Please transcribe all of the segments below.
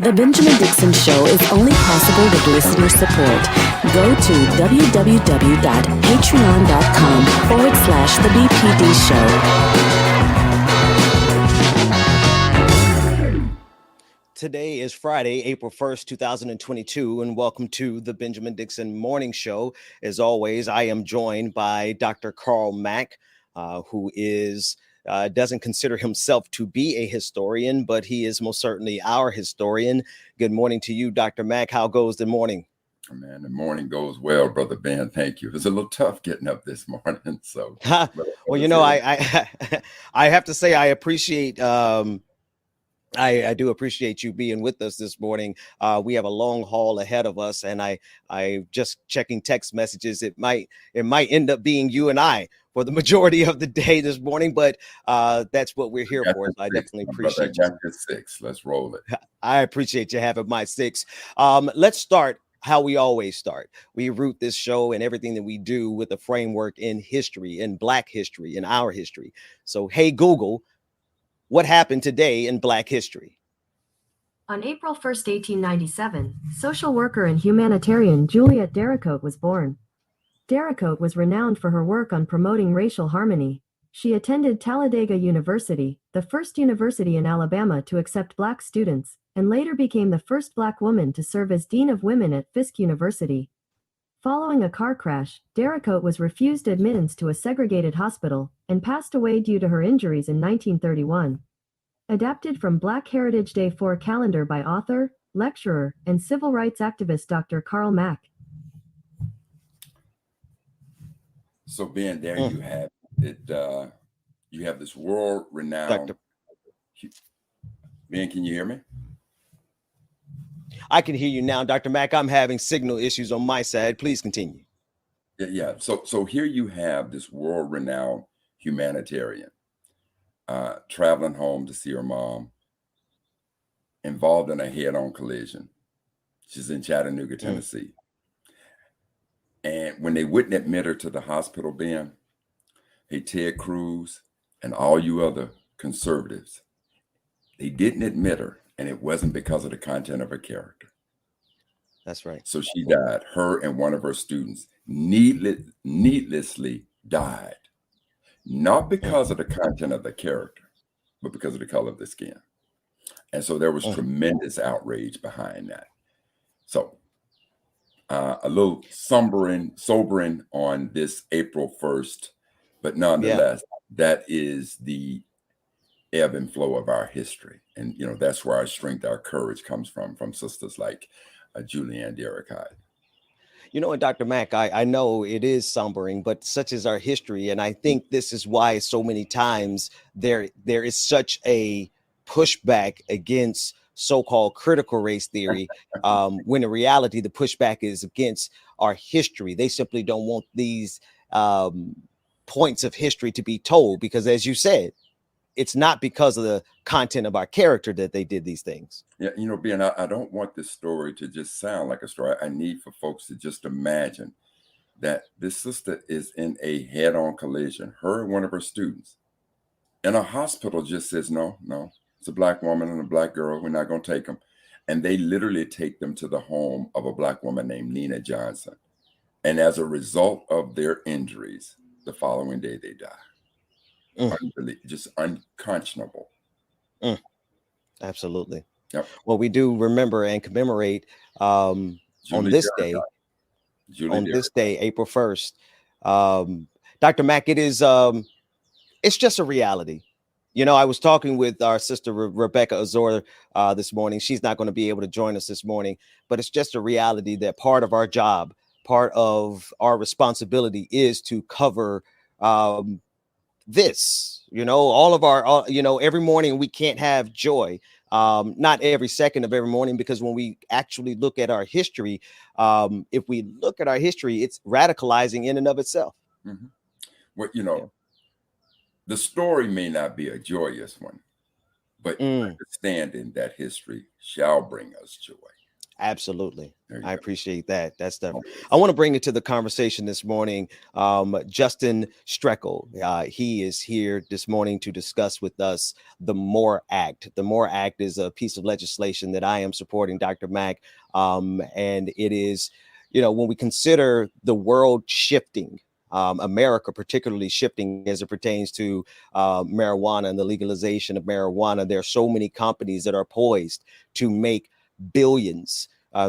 The Benjamin Dixon Show is only possible with listener support. Go to www.patreon.com/The BPD Show. Today is Friday, April 1st, 2022, and welcome to the Benjamin Dixon Morning Show. As always, I am joined by Dr. Carl Mack, who doesn't consider himself to be a historian, but he is most certainly our historian. Good morning to you, Dr. Mack. How goes the morning? Oh, man, the morning goes well, Brother Ben. Thank you. It was a little tough getting up this morning. So, well, you know, I have to say I appreciate. I do appreciate you being with us this morning. We have a long haul ahead of us, and I just checking text messages. It might end up being you and I for the majority of the day this morning, but that's what we're here for. So I definitely appreciate you. Six. Let's roll it. I appreciate you having my six. Let's start how we always start. We root this show and everything that we do with a framework in history, in Black history, in our history. So, hey, Google, what happened today in Black history? On April 1st, 1897, social worker and humanitarian Juliet Derricotte was born. Derricotte was renowned for her work on promoting racial harmony. She attended Talladega University, the first university in Alabama to accept Black students, and later became the first Black woman to serve as Dean of Women at Fisk University. Following a car crash, Derricotte was refused admittance to a segregated hospital and passed away due to her injuries in 1931. Adapted from Black Heritage Day 4 calendar by author, lecturer, and civil rights activist Dr. Carl Mack. So, Ben, there you have it. You have this world-renowned. Ben, can you hear me? I can hear you now, Dr. Mack. I'm having signal issues on my side. Please continue. Yeah. So here you have this world-renowned humanitarian traveling home to see her mom, involved in a head-on collision. She's in Chattanooga, Tennessee. And when they wouldn't admit her to the hospital, Ben, hey, Ted Cruz and all you other conservatives, they didn't admit her. And it wasn't because of the content of her character. That's right. So she died. Her and one of her students needlessly died. Not because of the content of the character, but because of the color of the skin. And so there was tremendous outrage behind that. So a little sobering on this April 1st, but nonetheless, that is the ebb and flow of our history. And, you know, that's where our strength, our courage comes from sisters like Julianne Derricotte. You know what, Dr. Mack, I know it is sombering, but such is our history. And I think this is why so many times there is such a pushback against so-called critical race theory, when in reality, the pushback is against our history. They simply don't want these points of history to be told, because as you said, it's not because of the content of our character that they did these things. Yeah, you know, Ben, I don't want this story to just sound like a story. I need for folks to just imagine that this sister is in a head-on collision. Her and one of her students. And a hospital just says, no, it's a Black woman and a Black girl. We're not going to take them. And they literally take them to the home of a Black woman named Nina Johnson. And as a result of their injuries, the following day they die. Just unconscionable. Absolutely. Yep. Well, we do remember and commemorate on this day, April 1st. Dr. Mack, it is it's just a reality. You know, I was talking with our sister Rebecca Azor this morning. She's not going to be able to join us this morning, but it's just a reality that part of our job, part of our responsibility is to cover this, you know, all of our, every morning we can't have joy, not every second of every morning, because when we actually look at our history, if we look at our history, it's radicalizing in and of itself. Well, you know, the story may not be a joyous one, but understanding that history shall bring us joy. Absolutely. There you I go. appreciate that. That's the. Oh, I want to bring it to the conversation this morning. Justin Streckel, he is here this morning to discuss with us the MORE Act. The MORE Act is a piece of legislation that I am supporting, Dr. Mack, and it is, when we consider the world shifting. America, particularly shifting as it pertains to marijuana and the legalization of marijuana. There are so many companies that are poised to make billions.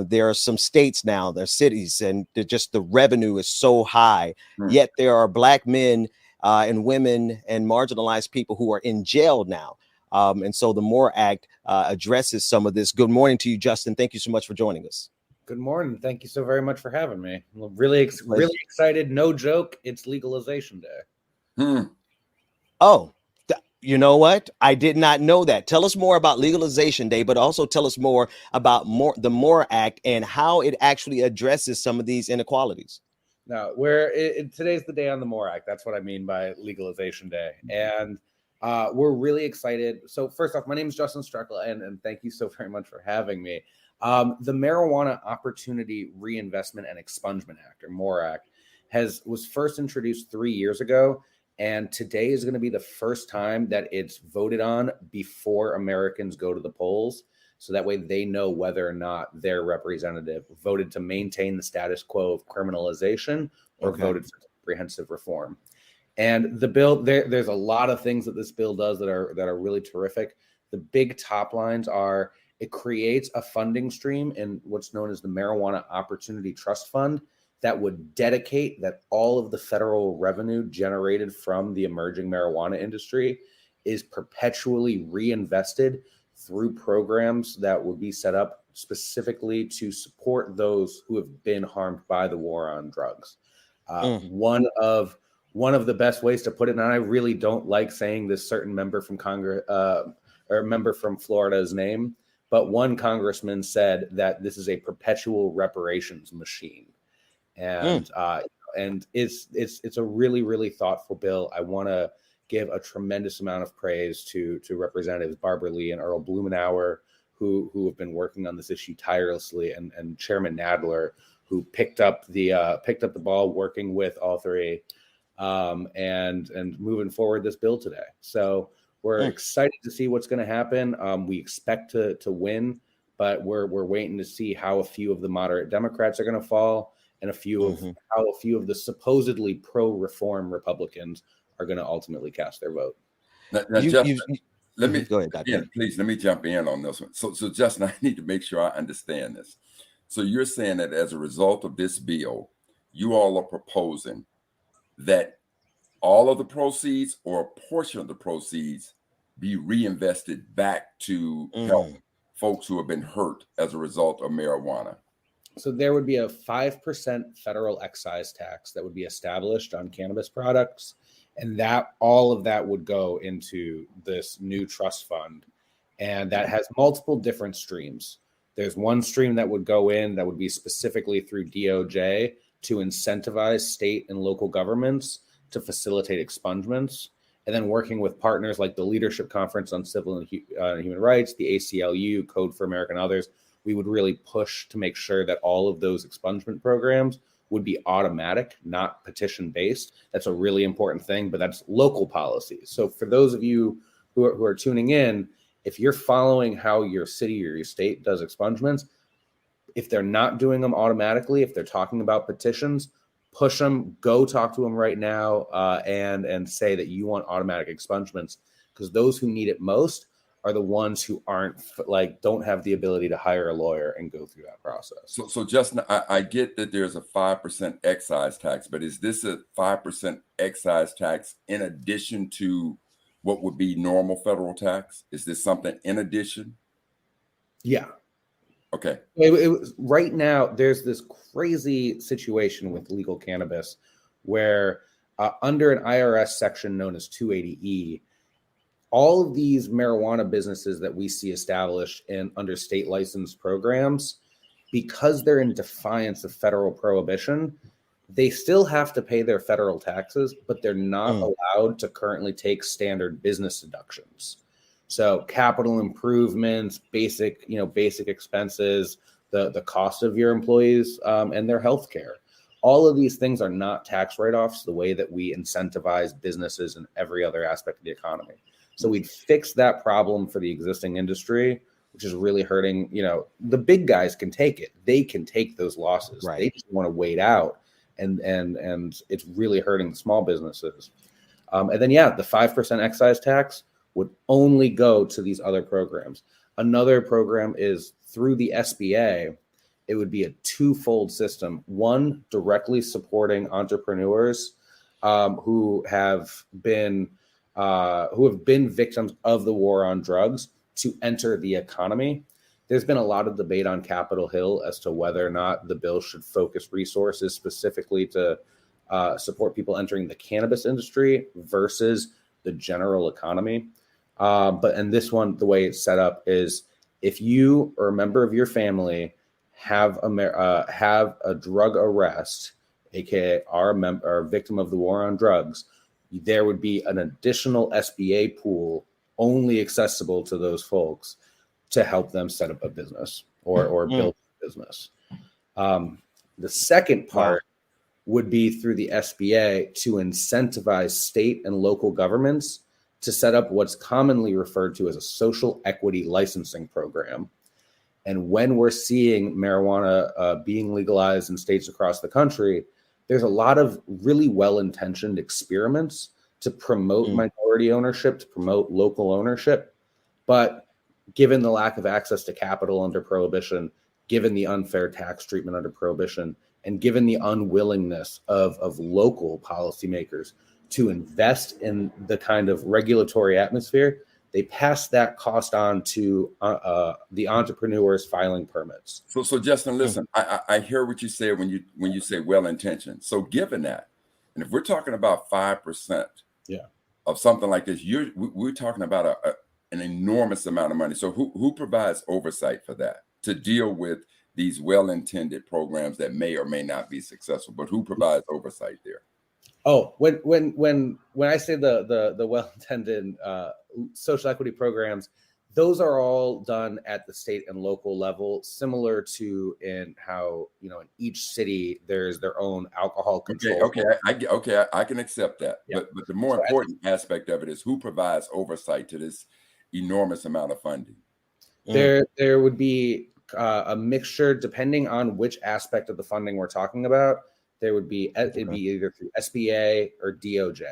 There are some states now, there are cities, and just the revenue is so high. Yet there are Black men and women and marginalized people who are in jail now. And so the MORE Act addresses some of this. Good morning to you, Justin. Thank you so much for joining us. Good morning. Thank you so very much for having me. I'm really excited. No joke. It's legalization day. Oh, you know what? I did not know that. Tell us more about Legalization Day, but also tell us more about the MORE Act and how it actually addresses some of these inequalities. No, today's the day on the MORE Act. That's what I mean by Legalization Day. And we're really excited. So first off, my name is Justin Streckel, and thank you so very much for having me. The Marijuana Opportunity Reinvestment and Expungement Act, or MORE Act, was first introduced 3 years ago. And today is going to be the first time that it's voted on before Americans go to the polls. So that way they know whether or not their representative voted to maintain the status quo of criminalization or voted for comprehensive reform. And the bill, there's a lot of things that this bill does that are really terrific. The big top lines are it creates a funding stream in what's known as the Marijuana Opportunity Trust Fund that would dedicate that all of the federal revenue generated from the emerging marijuana industry is perpetually reinvested through programs that would be set up specifically to support those who have been harmed by the war on drugs. One of the best ways to put it, and I really don't like saying this certain member from Congress or member from Florida's name, but one congressman said that this is a perpetual reparations machine. And it's a really, really thoughtful bill. I want to give a tremendous amount of praise to Representatives Barbara Lee and Earl Blumenauer, who have been working on this issue tirelessly, and Chairman Nadler, who picked up the ball working with all three, and moving forward this bill today. So we're excited to see what's going to happen. We expect to win, but we're waiting to see how a few of the moderate Democrats are going to fall, and how a few of the supposedly pro-reform Republicans are going to ultimately cast their vote. Now Justin, let me go ahead, Dr. Please let me jump in on this one. So Justin, I need to make sure I understand this. So you're saying that as a result of this bill, you all are proposing that all of the proceeds or a portion of the proceeds be reinvested back to help folks who have been hurt as a result of marijuana. So there would be a 5% federal excise tax that would be established on cannabis products, and that all of that would go into this new trust fund, and that has multiple different streams. There's one stream that would go in that would be specifically through DOJ to incentivize state and local governments to facilitate expungements, and then working with partners like the Leadership Conference on Civil and Human Rights, the ACLU, Code for America, and others. We would really push to make sure that all of those expungement programs would be automatic, not petition-based. That's a really important thing, but that's local policy. So for those of you who are tuning in, if you're following how your city or your state does expungements, if they're not doing them automatically, if they're talking about petitions, push them, go talk to them right now, and say that you want automatic expungements, because those who need it most are the ones who don't have the ability to hire a lawyer and go through that process. So Justin, I get that there's a 5% excise tax, but is this a 5% excise tax in addition to what would be normal federal tax? Is this something in addition? Yeah. Okay. Right now, there's this crazy situation with legal cannabis where under an IRS section known as 280E, all of these marijuana businesses that we see established under state license programs, because they're in defiance of federal prohibition, they still have to pay their federal taxes, but they're not allowed to currently take standard business deductions. So capital improvements, basic expenses, the cost of your employees and their health care. All of these things are not tax write-offs the way that we incentivize businesses in every other aspect of the economy. So we'd fix that problem for the existing industry, which is really hurting. The big guys can take it. They can take those losses. Right. They just want to wait out. And it's really hurting small businesses. And then, the 5% excise tax would only go to these other programs. Another program is through the SBA. It would be a twofold system. One, directly supporting entrepreneurs who have been victims of the war on drugs to enter the economy. There's been a lot of debate on Capitol Hill as to whether or not the bill should focus resources specifically to support people entering the cannabis industry versus the general economy. But in this one, the way it's set up is if you or a member of your family have a drug arrest, aka are a victim of the war on drugs, there would be an additional SBA pool only accessible to those folks to help them set up a business or build a business. The second part would be through the SBA to incentivize state and local governments to set up what's commonly referred to as a social equity licensing program. And when we're seeing marijuana being legalized in states across the country, there's a lot of really well-intentioned experiments to promote minority ownership, to promote local ownership. But given the lack of access to capital under Prohibition, given the unfair tax treatment under Prohibition, and given the unwillingness of local policymakers to invest in the kind of regulatory atmosphere, they pass that cost on to the entrepreneurs filing permits. So Justin, listen, I hear what you say when you say well-intentioned. So given that, and if we're talking about 5% of something like this, we're talking about an enormous amount of money. So who provides oversight for that to deal with these well-intended programs that may or may not be successful? But who provides oversight there? Oh, when I say the well-intended social equity programs, those are all done at the state and local level, similar to in how in each city there's their own alcohol control. Okay, I can accept that. Yeah. But the more important aspect of it is who provides oversight to this enormous amount of funding. There would be a mixture depending on which aspect of the funding we're talking about. There would be it'd be either through SBA or DOJ.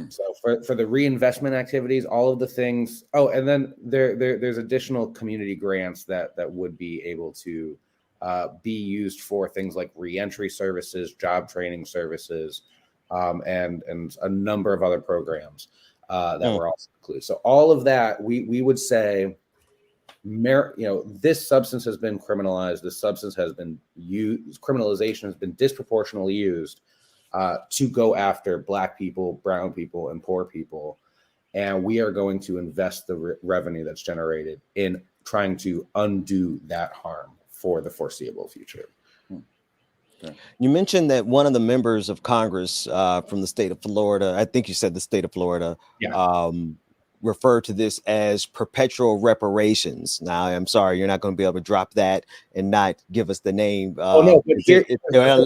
So for the reinvestment activities, all of the things. Oh, and then there's additional community grants that would be able to be used for things like reentry services, job training services, and a number of other programs that were also included. So all of that, we would say, this substance has been criminalized. This substance has been used. Criminalization has been disproportionately used to go after Black people, brown people, and poor people. And we are going to invest the revenue that's generated in trying to undo that harm for the foreseeable future. Okay. You mentioned that one of the members of Congress from the state of Florida, I think you said the state of Florida, refer to this as perpetual reparations. Now, I'm sorry, you're not going to be able to drop that and not give us the name. But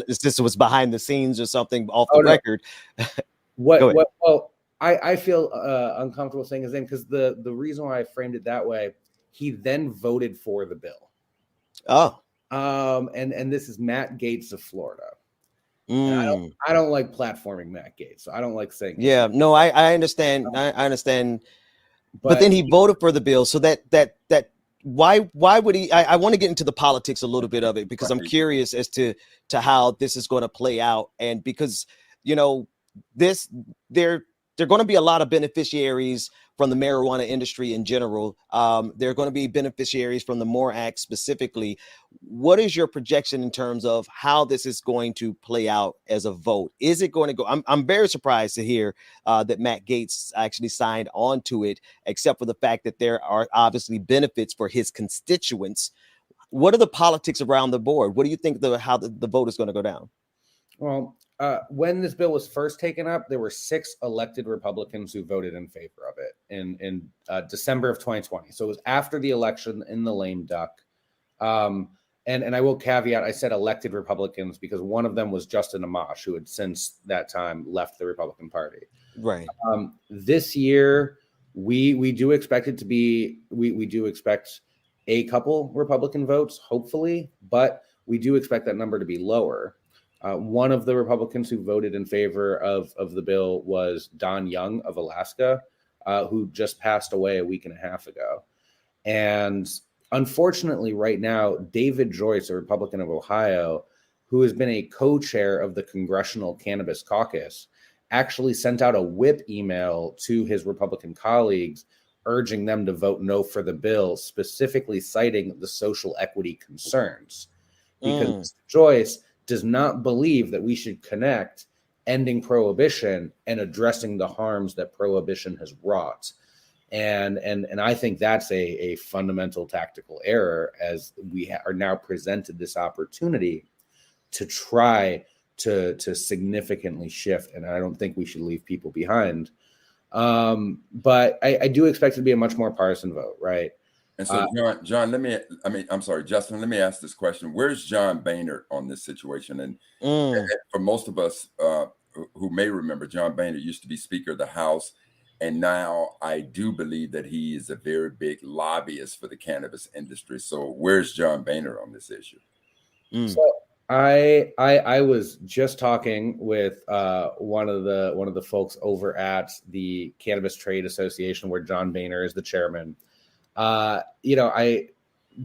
this was behind the scenes or something off the record. Well, I feel uncomfortable saying his name because the reason why I framed it that way, he then voted for the bill. And this is Matt Gaetz of Florida. I don't like platforming Matt Gaetz, so I don't like saying. Yeah, no, I understand. I understand. But then he voted for the bill. So that why would he? I want to get into the politics a little bit of it because I'm curious as to how this is going to play out, and because there are going to be a lot of beneficiaries from the marijuana industry in general. There are going to be beneficiaries from the MORE Act specifically. What is your projection in terms of how this is going to play out as a vote? Is it going to go? I'm very surprised to hear that Matt Gaetz actually signed on to it, except for the fact that there are obviously benefits for his constituents. What are the politics around the board? What do you think how the vote is going to go down? Well, when this bill was first taken up, there were 6 elected Republicans who voted in favor of it in December of 2020. So it was after the election in the lame duck. And I will caveat, I said elected Republicans because one of them was Justin Amash, who had since that time left the Republican Party. Right. This year, we do expect it to be, we do expect a couple Republican votes, hopefully, but we do expect that number to be lower. One of the Republicans who voted in favor of the bill was Don Young of Alaska, who just passed away a week and a half ago. And unfortunately, right now, David Joyce, a Republican of Ohio, who has been a co-chair of the Congressional Cannabis Caucus, actually sent out a whip email to his Republican colleagues urging them to vote no for the bill, specifically citing the social equity concerns. Because Joyce does not believe that we should connect ending prohibition and addressing the harms that prohibition has wrought. And I think that's a fundamental tactical error, as we are now presented this opportunity to try to significantly shift. And I don't think we should leave people behind. But I do expect it to be a much more partisan vote, right? And so, John, I'm sorry, Justin, let me ask this question. Where's John Boehner on this situation? And for most of us who may remember, John Boehner used to be Speaker of the House. And now I do believe that he is a very big lobbyist for the cannabis industry. So where's John Boehner on this issue? So I was just talking with one of the folks over at the Cannabis Trade Association, where John Boehner is the chairman.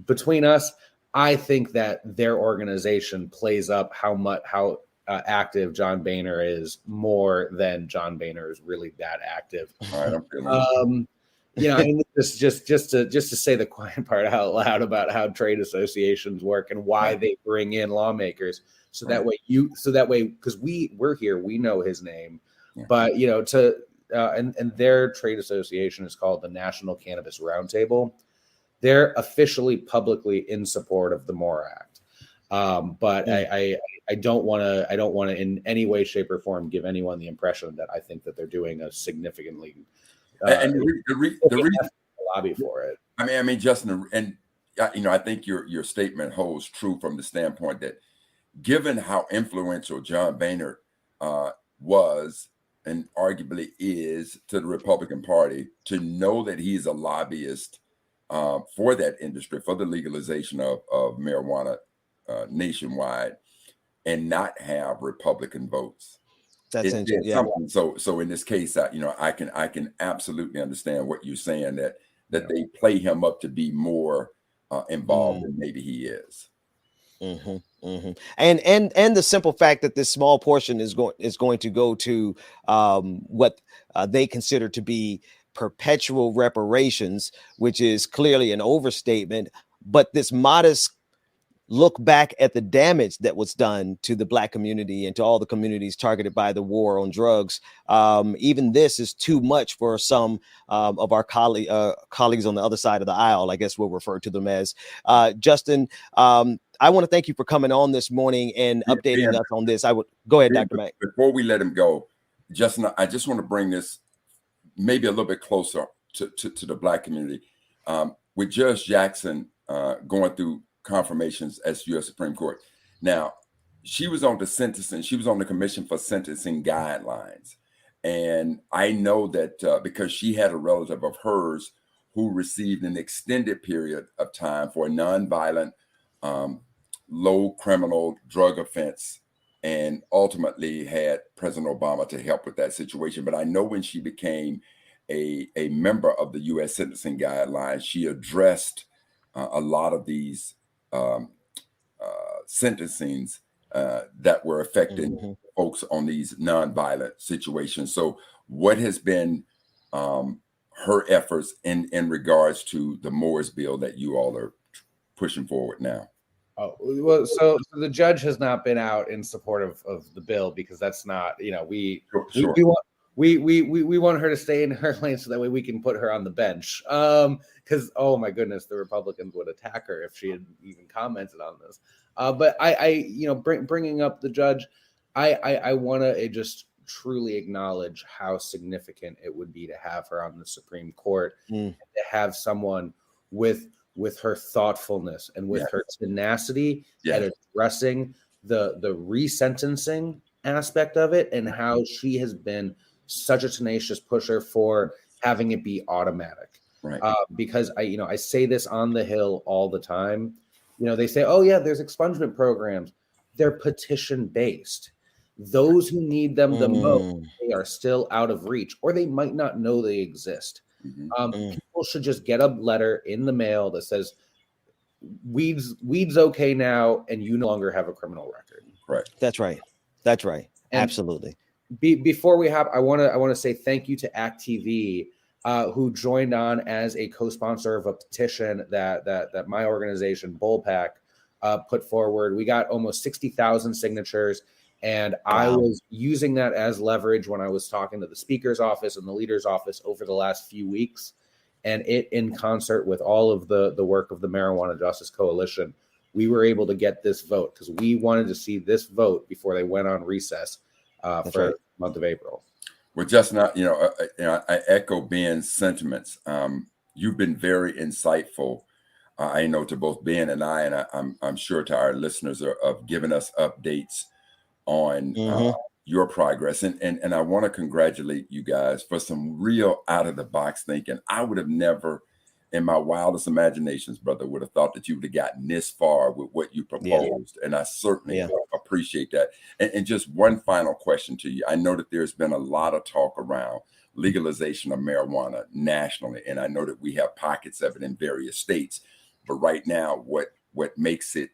Between us, I think that their organization plays up how active John Boehner is more than John Boehner is really that active. I don't feel just to say the quiet part out loud about how trade associations work and why they bring in lawmakers, so that way because we're here, we know his name, but and their trade association is called the National Cannabis Roundtable. They're officially publicly in support of the MORE Act. But I don't want to in any way, shape, or form give anyone the impression that I think that they're doing a significantly and the reason lobby for it. I mean, Justin, and I think your statement holds true from the standpoint that, given how influential John Boehner was and arguably is to the Republican Party, to know that he's a lobbyist for that industry, for the legalization of marijuana nationwide, and not have Republican votes. That's interesting. Yeah. So in this case, I can absolutely understand what you're saying, that they play him up to be more involved than maybe he is. And the simple fact that this small portion is going to go to what they consider to be perpetual reparations, which is clearly an overstatement, but this modest look back at the damage that was done to the Black community and to all the communities targeted by the war on drugs. Even this is too much for some of our colleagues on the other side of the aisle, I guess we'll refer to them as. Justin, I want to thank you for coming on this morning and updating us on this. Go ahead, Dr. Mack. Before we let him go, Justin, I just want to bring this maybe a little bit closer to the Black community. With Judge Jackson going through confirmations as U.S. Supreme Court. Now, she was on the Commission for Sentencing Guidelines. And I know that because she had a relative of hers who received an extended period of time for a nonviolent, low criminal drug offense, and ultimately had President Obama to help with that situation. But I know when she became a member of the U.S. Sentencing Guidelines, she addressed a lot of these sentencings that were affecting folks on these nonviolent situations. So what has been her efforts in regards to the Moore's bill that you all are pushing forward now? Oh, well, so the judge has not been out in support of the bill, because that's not, we want her to stay in her lane so that way we can put her on the bench. Because, oh my goodness, the Republicans would attack her if she had even commented on this. But I bringing up the judge, I want to just truly acknowledge how significant it would be to have her on the Supreme Court, Mm. to have someone with her thoughtfulness and with her tenacity at addressing the resentencing aspect of it, and how she has been such a tenacious pusher for having it be automatic. Right. Because I say this on the Hill all the time. They say, oh yeah, there's expungement programs. They're petition based. Those who need them the most, they are still out of reach, or they might not know they exist. People should just get a letter in the mail that says weed's okay now, and you no longer have a criminal record. Right. That's right. And absolutely. Before we hop, I want to say thank you to Act TV, who joined on as a co-sponsor of a petition that my organization Bullpack put forward. We got almost 60,000 signatures. And wow. I was using that as leverage when I was talking to the speaker's office and the leader's office over the last few weeks. And it, in concert with all of the work of the Marijuana Justice Coalition, we were able to get this vote because we wanted to see this vote before they went on recess for the month of April. Well, Justin, I echo Ben's sentiments. You've been very insightful. I know to both Ben and I, and I'm sure to our listeners of giving us updates on your progress. And I want to congratulate you guys for some real out of the box thinking. I would have never, in my wildest imaginations, brother, would have thought that you would have gotten this far with what you proposed. And I certainly appreciate that. And just one final question to you. I know that there's been a lot of talk around legalization of marijuana nationally. And I know that we have pockets of it in various states. But right now, what makes it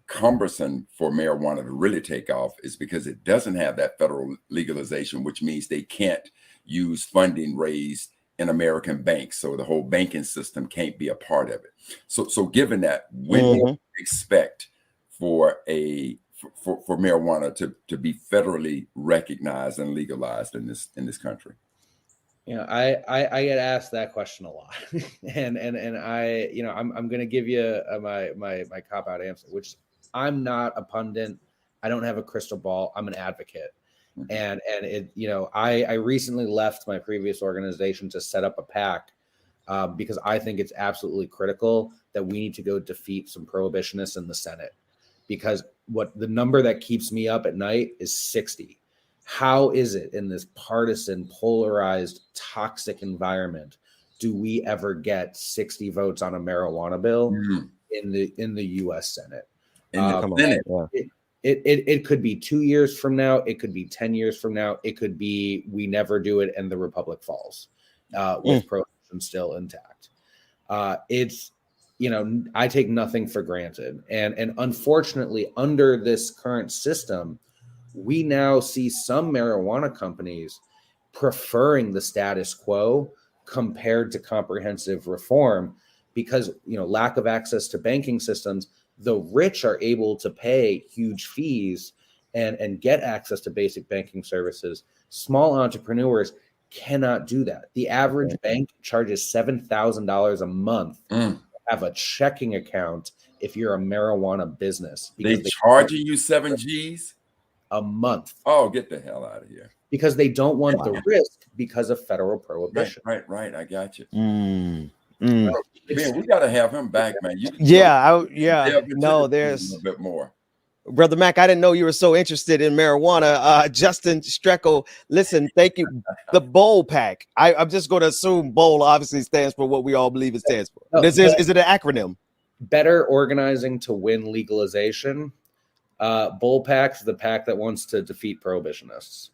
cumbersome for marijuana to really take off is because it doesn't have that federal legalization, which means they can't use funding raised in American banks. So the whole banking system can't be a part of it. So given that, when do you expect for marijuana to be federally recognized and legalized in this country? I get asked that question a lot, and I, I'm going to give you my cop out answer, which I'm not a pundit. I don't have a crystal ball. I'm an advocate. And it, I recently left my previous organization to set up a PAC because I think it's absolutely critical that we need to go defeat some prohibitionists in the Senate, because the number that keeps me up at night is 60. How is it in this partisan, polarized, toxic environment do we ever get 60 votes on a marijuana bill in the U.S. Senate? It could be 2 years from now. It could be 10 years from now. It could be we never do it and the republic falls with prohibition still intact. It's, I take nothing for granted. And unfortunately, under this current system, we now see some marijuana companies preferring the status quo compared to comprehensive reform because, lack of access to banking systems. The rich are able to pay huge fees and get access to basic banking services. Small entrepreneurs cannot do that. The average bank charges $7,000 a month to have a checking account if you're a marijuana business. They charging you 7 G's a month. Oh, get the hell out of here. Because they don't want the risk because of federal prohibition. Right. I got you. Mm. Man, we got to have him back, man. No, there's a little bit more. Brother Mac, I didn't know you were so interested in marijuana. Justin Streckle, listen, thank you. The Bowl Pack. I'm just going to assume Bowl obviously stands for what we all believe it stands for. Is it an acronym? Better Organizing to Win Legalization. Bull Pack's the pack that wants to defeat prohibitionists.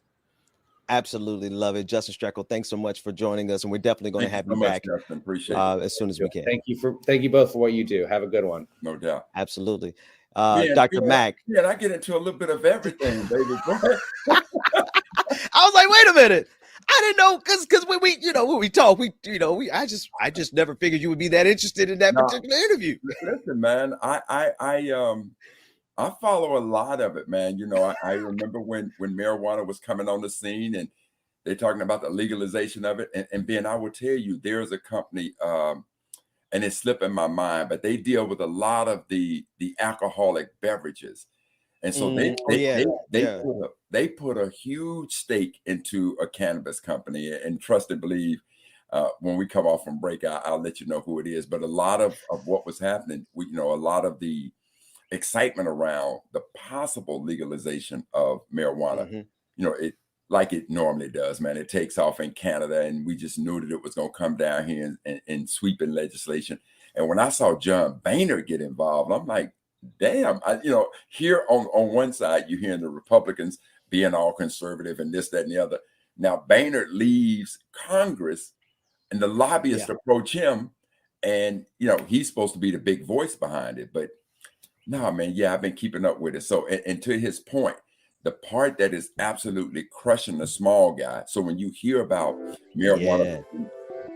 Absolutely love it. Justin Streckle, thanks so much for joining us. And we're definitely going to have you back Justin. Appreciate it. As soon as we can. Thank you both for what you do. Have a good one. No doubt. Absolutely. Dr. Mack. Yeah, I get into a little bit of everything, baby. I was like, wait a minute. I didn't know because when we talk, I just never figured you would be that interested in that particular interview. Listen, man, I follow a lot of it, man. I remember when marijuana was coming on the scene and they're talking about the legalization of it. And Ben, I will tell you, there's a company, and it's slipping my mind, but they deal with a lot of the alcoholic beverages. And so they put a huge stake into a cannabis company, and trust and believe. When we come off from break, I'll let you know who it is. But a lot of what was happening, a lot of the excitement around the possible legalization of marijuana, it like it normally does, man. It takes off in Canada, and we just knew that it was going to come down here and sweeping legislation. And when I saw John Boehner get involved, I'm like, damn, here on one side, you're hearing the Republicans being all conservative and this, that, and the other. Now, Boehner leaves Congress, and the lobbyists approach him, and, he's supposed to be the big voice behind it. But no, man, I've been keeping up with it. So, and to his point, the part that is absolutely crushing the small guy. So when you hear about marijuana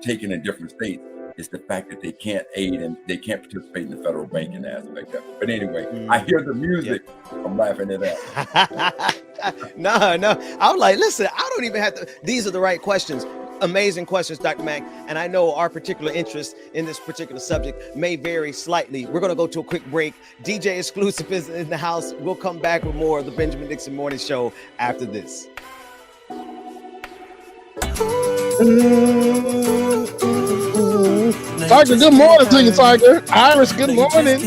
taken in different states, it's the fact that they can't aid and they can't participate in the federal banking aspect of it. But anyway, I hear the music. I'm laughing at that. No. I was like, listen, I don't even have to. These are the right questions. Amazing questions, Dr. Mack. And I know our particular interest in this particular subject may vary slightly. We're going to go to a quick break. DJ Exclusive is in the house. We'll come back with more of the Benjamin Dixon Morning Show after this. Tiger, good morning to you, Tiger. Iris, good morning.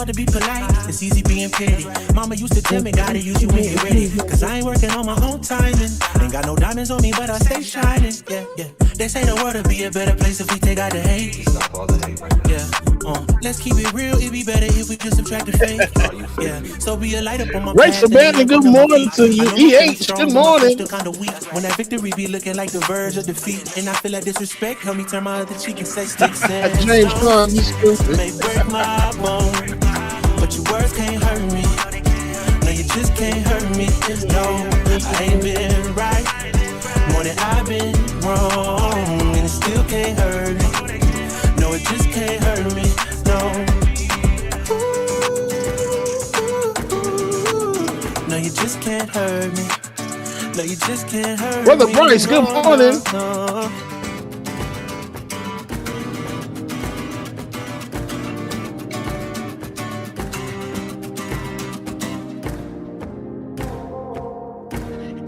To be polite, it's easy being petty. Mama used to tell me, gotta use you when you're ready. Cause I ain't working on my own timing. Ain't got no diamonds on me, but I stay shining. Yeah. They say the world would be a better place if we take out the hate. Stop all the hate right now. Let's keep it real, it'd be better if we just subtract the fake. So be a light up on my Rachel Bannon, good morning to you. EH, good morning. Still kind of weak when that victory be looking like the verge of defeat. And I feel like disrespect, help me turn my other cheek and say sticks in. James Conn, you stupid. May break my bone, but your words can't hurt me. No, you just can't hurt me. No, I ain't been right more than I've been wrong, and it still can't hurt me. No, it just can't hurt me. No. No, you just can't hurt me. No, you just can't hurt me. Brother Bryce, good morning.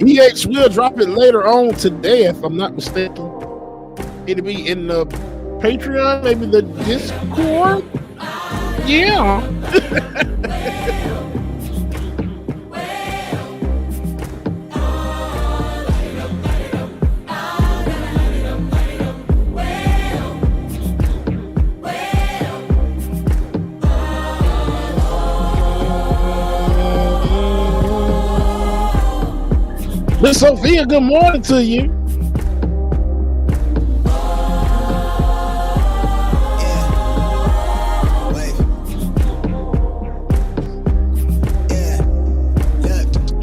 EH will drop it later on today, if I'm not mistaken. It'll be in the Patreon, maybe the Discord. Yeah. Miss Sophia, good morning to you.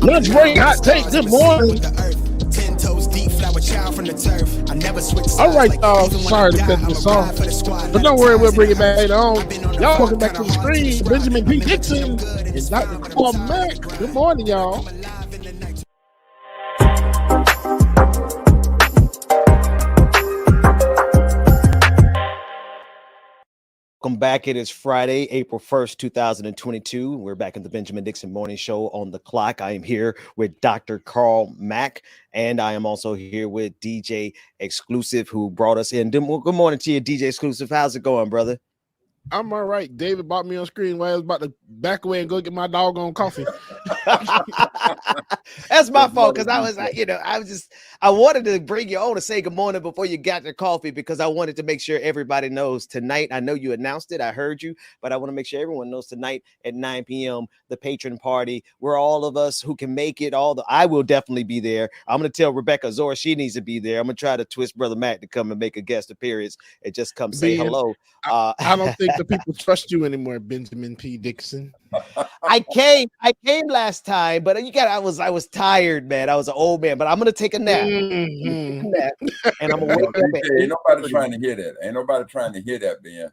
Lunch break, hot take, good morning. All right, y'all, sorry to cut this off, but don't worry, we'll bring it back later on. Y'all welcome back to the screen. Benjamin P. Dixon and Dr. Carl Mack. Good morning, y'all. Welcome back. It is Friday, April 1st, 2022. We're back in the Benjamin Dixon Morning Show on the clock. I am here with Dr. Carl Mack, and I am also here with DJ Exclusive, who brought us in. Good morning to you, DJ Exclusive. How's it going, brother? I'm all right. David bought me on screen while I was about to back away and go get my doggone coffee. That's my fault, because I wanted to bring you on to say good morning before you got your coffee, because I wanted to make sure everybody knows tonight. I know you announced it, I heard you, but I want to make sure everyone knows tonight at 9 p.m. the patron party, where all of us who can make it, I will definitely be there. I'm going to tell Rebecca Zora she needs to be there. I'm going to try to twist Brother Matt to come and make a guest appearance and just come say hello. I don't think the people trust you anymore, Benjamin P. Dixon. I came last time, but I was tired, man. I was an old man, but I'm gonna take a nap. Mm-hmm. And I'm gonna wake up. Ain't nobody trying to hear that. Ben.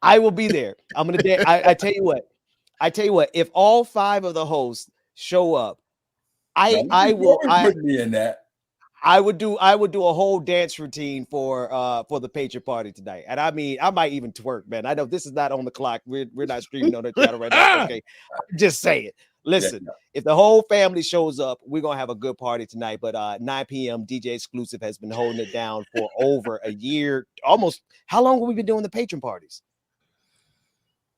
I will be there. I'm gonna. I tell you what. If all 5 of the hosts show up, Now, I will put me in that. I would do a whole dance routine for the Patriot Party tonight. And I mean, I might even twerk, man. I know this is not on the clock. We're not streaming on the channel right now. Okay. Just say it. Listen, if the whole family shows up, we're gonna have a good party tonight. But 9 p.m. DJ Exclusive has been holding it down for over a year. Almost how long have we been doing the patron parties?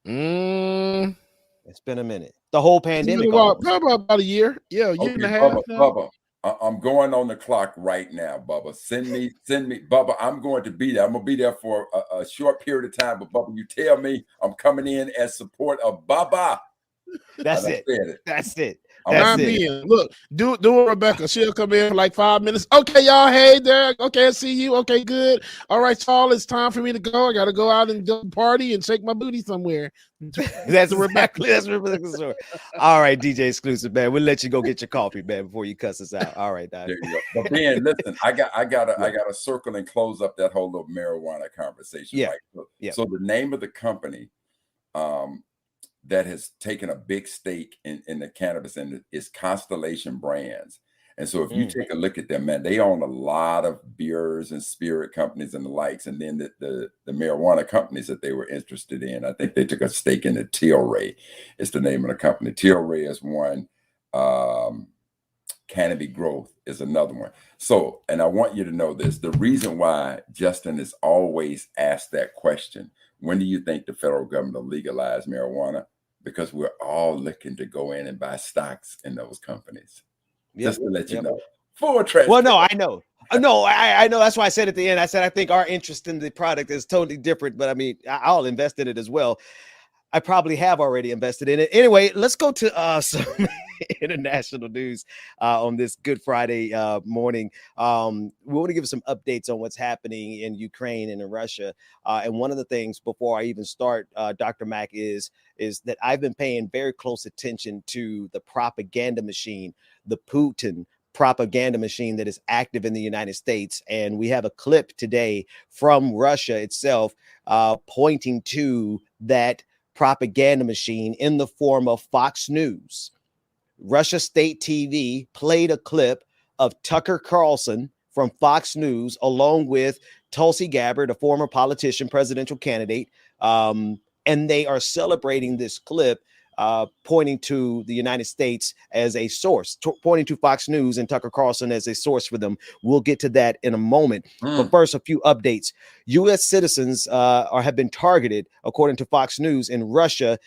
It's been a minute. The whole pandemic. Probably about a year. Yeah, a year and a half. Bubba, I'm going on the clock right now, Bubba. Send me, Bubba. I'm going to be there. I'm gonna be there for a short period of time. But Bubba, you tell me I'm coming in as support of Bubba. That's it. That's it. That's it. Look, do it, Rebecca. She'll come in for like 5 minutes. Okay, y'all. Hey there. Okay, I see you. Okay, good. All right, y'all. It's time for me to go. I got to go out and go party and shake my booty somewhere. That's Rebecca. That's Rebecca's story. All right, DJ Exclusive, man. We'll let you go get your coffee, man, before you cuss us out. All right, Doc. There you go. But Ben, listen, I gotta circle and close up that whole little marijuana conversation. Yeah. Right? So the name of the company, that has taken a big stake in the cannabis industry is Constellation Brands. And so if you take a look at them, man, they own a lot of beers and spirit companies and the likes. And then the marijuana companies that they were interested in, I think they took a stake in the Tilray. It's the name of the company. Tilray is one. Canopy Growth is another one. So, and I want you to know this, the reason why Justin is always asked that question, when do you think the federal government will legalize marijuana? Because we're all looking to go in and buy stocks in those companies. Just to let you know. Full transparency. Well, no, I know. No, I know. That's why I said at the end, I said, I think our interest in the product is totally different, but I mean, I'll invest in it as well. I probably have already invested in it. Anyway, let's go to some international news on this Good Friday morning. We want to give some updates on what's happening in Ukraine and in Russia. And one of the things before I even start, Dr. Mack, is that I've been paying very close attention to the propaganda machine, the Putin propaganda machine that is active in the United States. And we have a clip today from Russia itself pointing to that propaganda machine in the form of Fox News. Russia State TV played a clip of Tucker Carlson from Fox News along with Tulsi Gabbard, a former politician, presidential candidate. And they are celebrating this clip, pointing to the United States as a source, pointing to Fox News and Tucker Carlson as a source for them. We'll get to that in a moment. But first, a few updates. U.S. citizens have been targeted, according to Fox News, in Russia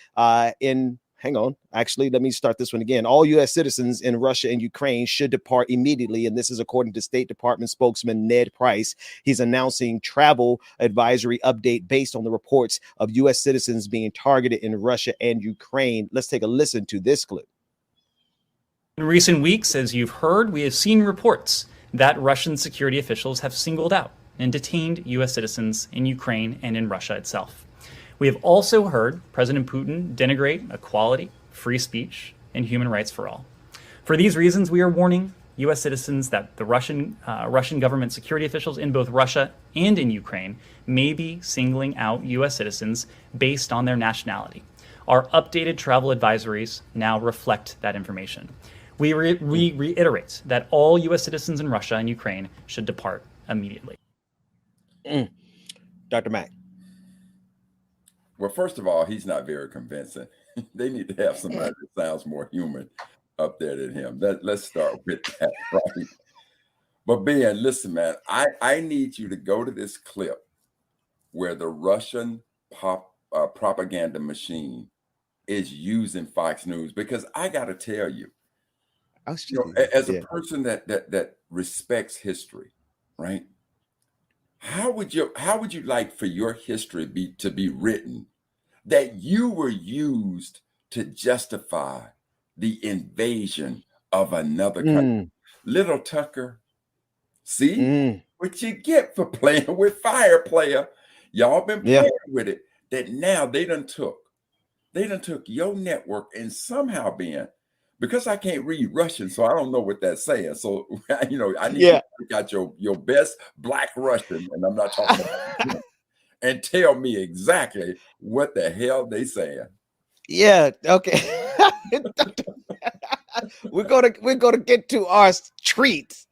hang on. Actually, let me start this one again. All U.S. citizens in Russia and Ukraine should depart immediately. And this is according to State Department spokesman Ned Price. He's announcing travel advisory update based on the reports of U.S. citizens being targeted in Russia and Ukraine. Let's take a listen to this clip. In recent weeks, as you've heard, we have seen reports that Russian security officials have singled out and detained U.S. citizens in Ukraine and in Russia itself. We have also heard President Putin denigrate equality, free speech, and human rights for all. For these reasons, we are warning U.S. citizens that the Russian government security officials in both Russia and in Ukraine may be singling out U.S. citizens based on their nationality. Our updated travel advisories now reflect that information. We reiterate that all U.S. citizens in Russia and Ukraine should depart immediately. Dr. Mack. Well, first of all, he's not very convincing. They need to have somebody that sounds more human up there than him. Let's start with that, right? But Ben, listen, man, I need you to go to this clip where the Russian propaganda machine is using Fox News, because I got to tell you, as a person that respects history, right? How would you like for your history to be written that you were used to justify the invasion of another country? Little Tucker, see what you get for playing with fire, player. Y'all been playing with it. That now they done took your network and somehow, Ben, because I can't read Russian, so I don't know what that's saying. So, I need to pick out your best Black Russian, and I'm not talking about and tell me exactly what the hell they saying. Yeah, okay. we're gonna get to our treats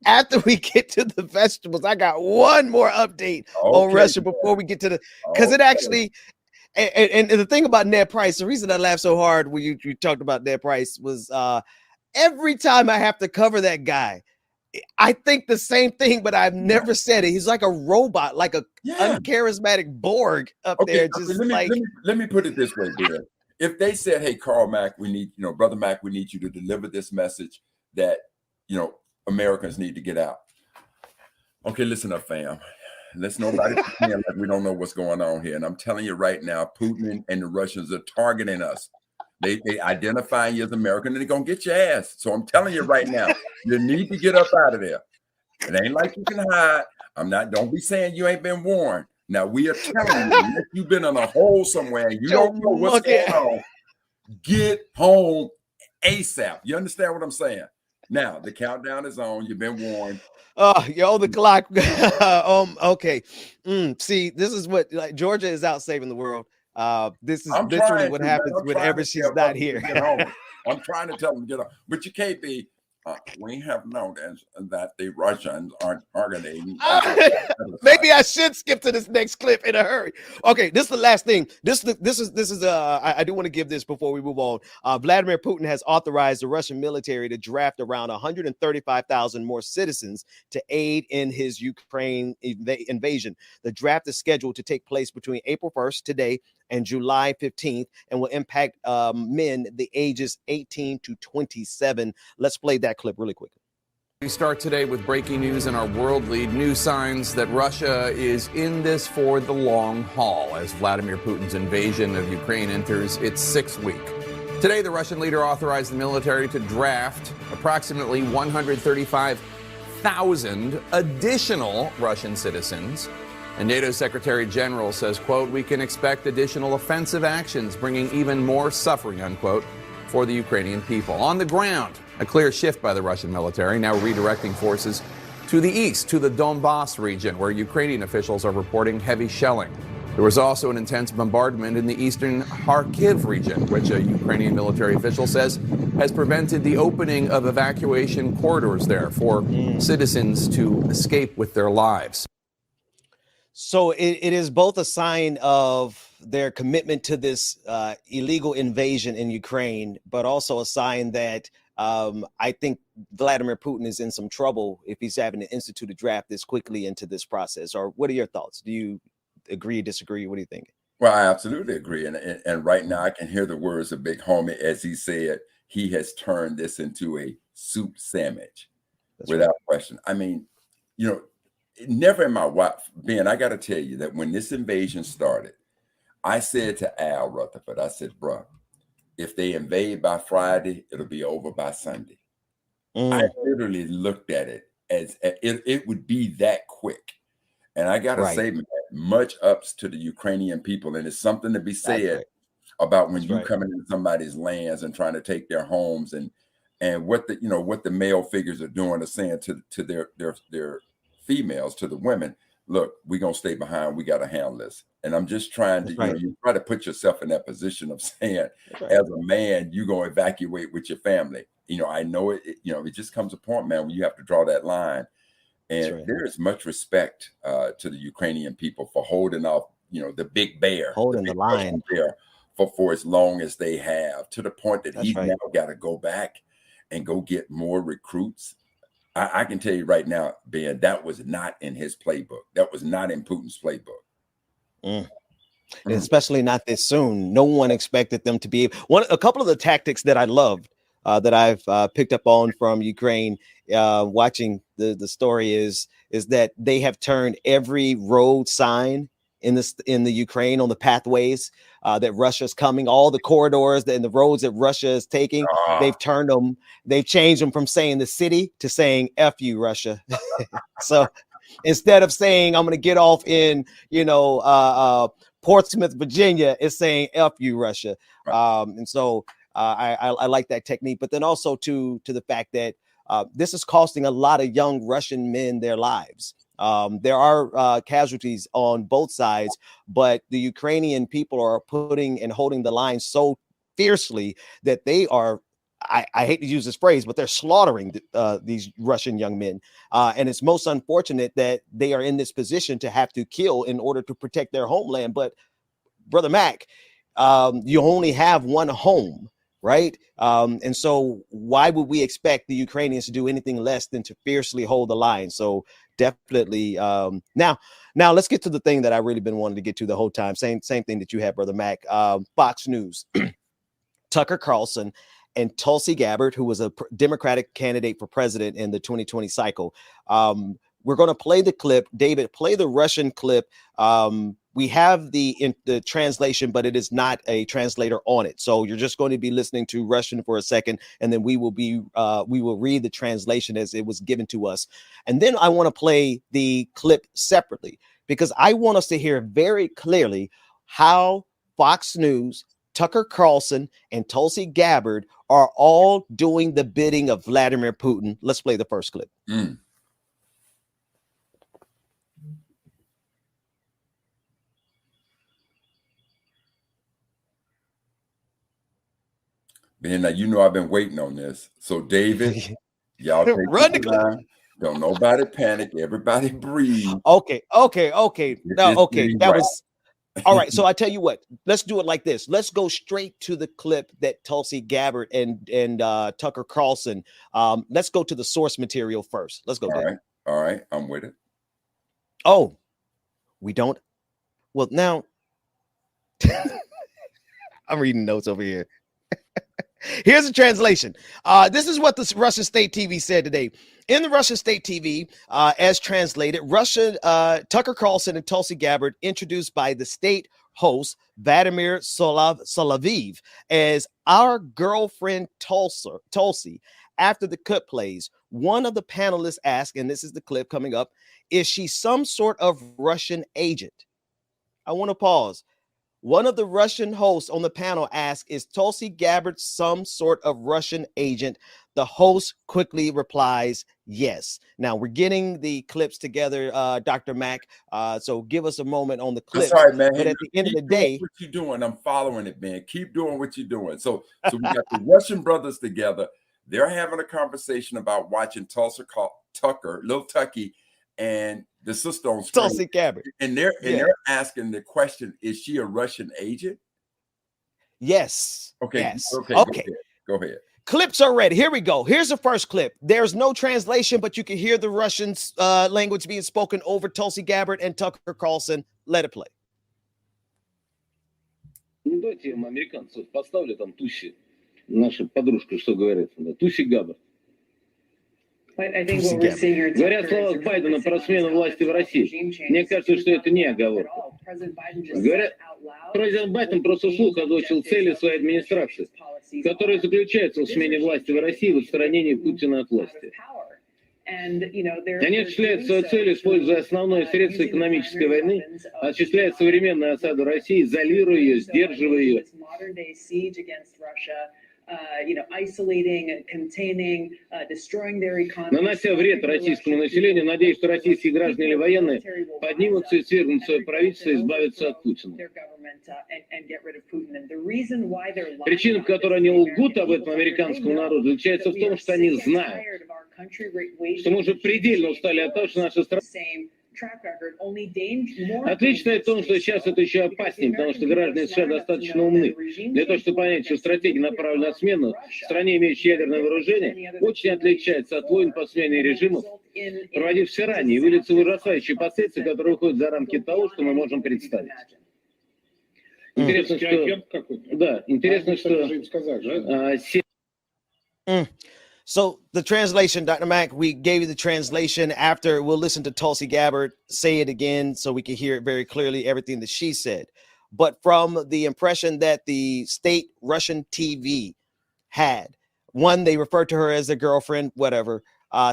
after we get to the vegetables. I got one more update on Russia before we get to the, because it actually, and the thing about Ned Price, the reason I laughed so hard when you talked about Ned Price was every time I have to cover that guy, I think the same thing, but I've never said it. He's like a robot, like a uncharismatic Borg up there. Just let me put it this way, Bill. If they said, "Hey, Carl Mack, we need, Brother Mack, we need you to deliver this message that, Americans need to get out." Okay, listen up, fam. Let's nobody pretend like we don't know what's going on here. And I'm telling you right now, Putin and the Russians are targeting us. They identify you as American, and they're gonna get your ass. So I'm telling you right now, you need to get up out of there. It ain't like you can hide. Don't be saying you ain't been warned. Now we are telling you, if you've been in a hole somewhere and you don't know what's going on, get home ASAP. You understand what I'm saying? Now the countdown is on. You've been warned. You're on the clock. Okay. See, this is what, like, Georgia is out saving the world. This is literally what happens whenever she's not here. I'm trying to tell them to get on, but you can't be. We have noticed that the Russians aren't targeting. Maybe I should skip to this next clip in a hurry. Okay, this is the last thing. This is I do want to give this before we move on. Vladimir Putin has authorized the Russian military to draft around 135,000 more citizens to aid in his Ukraine invasion. The draft is scheduled to take place between April 1st, today, and July 15th, and will impact men the ages 18 to 27. Let's play that clip really quickly. We start today with breaking news in our world lead. New signs that Russia is in this for the long haul as Vladimir Putin's invasion of Ukraine enters its 6th week. Today, the Russian leader authorized the military to draft approximately 135,000 additional Russian citizens. And NATO Secretary General says, quote, "We can expect additional offensive actions, bringing even more suffering," unquote, for the Ukrainian people. On the ground, a clear shift by the Russian military, now redirecting forces to the east, to the Donbass region, where Ukrainian officials are reporting heavy shelling. There was also an intense bombardment in the eastern Kharkiv region, which a Ukrainian military official says has prevented the opening of evacuation corridors there for citizens to escape with their lives. So it is both a sign of their commitment to this illegal invasion in Ukraine, but also a sign that I think Vladimir Putin is in some trouble if he's having to institute a draft this quickly into this process. Or what are your thoughts? Do you agree, disagree? What do you think? Well, I absolutely agree. And right now I can hear the words of Big Homie as he said, he has turned this into a soup sandwich. That's without question. I mean, never in my life, Ben, I got to tell you that when this invasion started, I said to Al Rutherford, I said, bro, if they invade by Friday, it'll be over by Sunday. I literally looked at it as it would be that quick. And I got to say, man, much ups to the Ukrainian people. And it's something to be said about when you come into somebody's lands and trying to take their homes and what the male figures are doing or saying to their females, to the women. Look, we're going to stay behind. We got to handle this. And I'm just trying to, you try to put yourself in that position of saying, as a man, you're going to evacuate with your family. I know it just comes a point, man, when you have to draw that line. And there is much respect to the Ukrainian people for holding off, the big bear. Holding the line. Bear for as long as they have, to the point that he's now got to go back and go get more recruits. I can tell you right now, Ben, that was not in his playbook. That was not in Putin's playbook. Especially not this soon. No one expected them to be a couple of the tactics that I loved that I've picked up on from Ukraine watching the story is that they have turned every road sign in the Ukraine on the pathways that Russia's coming, all the corridors and the roads that Russia is taking, they've turned them, they've changed them from saying the city to saying F you, Russia. So instead of saying I'm going to get off in, Portsmouth, Virginia, it's saying F you, Russia. And so I like that technique. But then also to the fact that this is costing a lot of young Russian men their lives. There are casualties on both sides, but the Ukrainian people are putting and holding the line so fiercely that they are I hate to use this phrase, but they're slaughtering these Russian young men. And it's most unfortunate that they are in this position to have to kill in order to protect their homeland. But Brother Mac, you only have one home, right? And so why would we expect the Ukrainians to do anything less than to fiercely hold the line? So definitely. Now let's get to the thing that I really been wanting to get to the whole time. Same thing that you had, Brother Mac. Fox News, Tucker Carlson and Tulsi Gabbard, who was a Democratic candidate for president in the 2020 cycle. We're going to play the clip. David, play the Russian clip. We have the translation, but it is not a translator on it. So you're just going to be listening to Russian for a second, and then we will read the translation as it was given to us. And then I want to play the clip separately, because I want us to hear very clearly how Fox News, Tucker Carlson, and Tulsi Gabbard are all doing the bidding of Vladimir Putin. Let's play the first clip. Man, now you know I've been waiting on this. So David, y'all take Run the clip. Don't nobody panic. Everybody breathe. Okay. That was all right. So I tell you what, let's do it like this. Let's go straight to the clip that Tulsi Gabbard and Tucker Carlson. Let's go to the source material first. Let's go. All right. I'm with it. Oh, we don't. Well, now I'm reading notes over here. Here's a translation. This is what the Russian state TV said today. In the Russian state TV, as translated, Tucker Carlson and Tulsi Gabbard, introduced by the state host Vladimir Solovyov as our girlfriend Tulsi. After the clip plays, one of the panelists asked, and this is the clip coming up, is she some sort of Russian agent? I want to pause. One of the Russian hosts on the panel asked, is Tulsi Gabbard some sort of Russian agent? The host quickly replies, yes. Now, we're getting the clips together, Dr. Mack. So give us a moment on the clips. That's all right, man. But at the end of the day, what you doing? I'm following it, man. Keep doing what you're doing. So we got the Russian brothers together. They're having a conversation about watching Tucker, Lil Tucky, and the sister on screen. Tulsi Gabbard. And they're asking the question, is she a Russian agent? Yes. Okay. Yes. Okay. Go ahead. Clips are ready. Here we go. Here's the first clip. There's no translation, but you can hear the Russian language being spoken over Tulsi Gabbard and Tucker Carlson. Let it play. Ну, дайте им американцев поставлю там Туси, наша подружка, что говорит, Туси Габбард. I think what we're seeing here Говорят слова Байдена про смену власти в России. Мне кажется, что это не оговорка. Говорят, президент Байден просто вслух озвучил цели своей администрации, которые заключаются в смене власти в России и в отстранении Путина от власти. Они осуществляют свою цель, используя основное средство экономической войны, осуществляют современную осаду России, изолируя ее, сдерживая ее. Isolating, containing, destroying their economy. Нанося вред российскому населению, надеюсь, что российские граждане или военные поднимутся и свергнут свое правительство и избавятся от Путина. Причина, по которой они лгут об этом американскому народу, заключается в том, что они знают, что мы уже предельно устали от того, что наша страна... Отличное в том, что сейчас это еще опаснее, потому что граждане США достаточно умны для того, чтобы понять, что стратегия направлена на смену в стране, имеющей ядерное вооружение, очень отличается от войн по смене режимов, проводившихся ранее, и выльется в ужасающие последствия, которые выходят за рамки того, что мы можем представить. Интересно, что... Да, интересно, что... So the translation, Dr. Mack, we gave you the translation. After, we'll listen to Tulsi Gabbard say it again so we can hear it very clearly, everything that she said. But from the impression that the state Russian TV had, one, they referred to her as a girlfriend, whatever.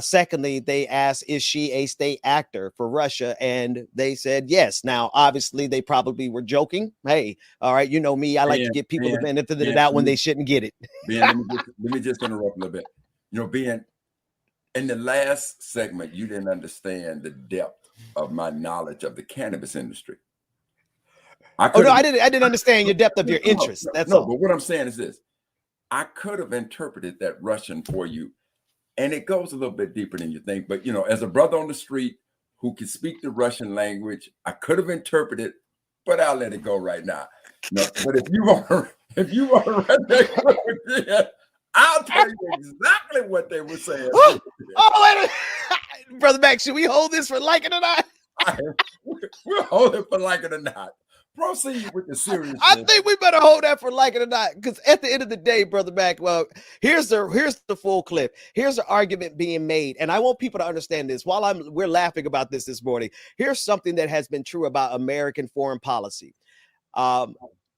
Secondly, they asked, is she a state actor for Russia? And they said yes. Now, obviously, they probably were joking. Hey, all right, you know me. I like to give people the benefit of the doubt when they shouldn't get it. Ben, let me just interrupt a little bit. You know, Ben, in the last segment, you didn't understand the depth of my knowledge of the cannabis industry. I didn't understand your depth of your interest. That's all. But what I'm saying is this. I could have interpreted that Russian for you. And it goes a little bit deeper than you think. But, as a brother on the street who can speak the Russian language, I could have interpreted, but I'll let it go right now. No, but if you want to read that clip again, I'll tell you exactly what they were saying. Oh, wait a minute. Brother Mac, should we hold this for like it or not? We'll hold it for like it or not. Proceed with the serious. I think we better hold that for like it or not, because at the end of the day, Brother Mac, well, here's the full clip. Here's the argument being made, and I want people to understand this. While we're laughing about this morning, here's something that has been true about American foreign policy.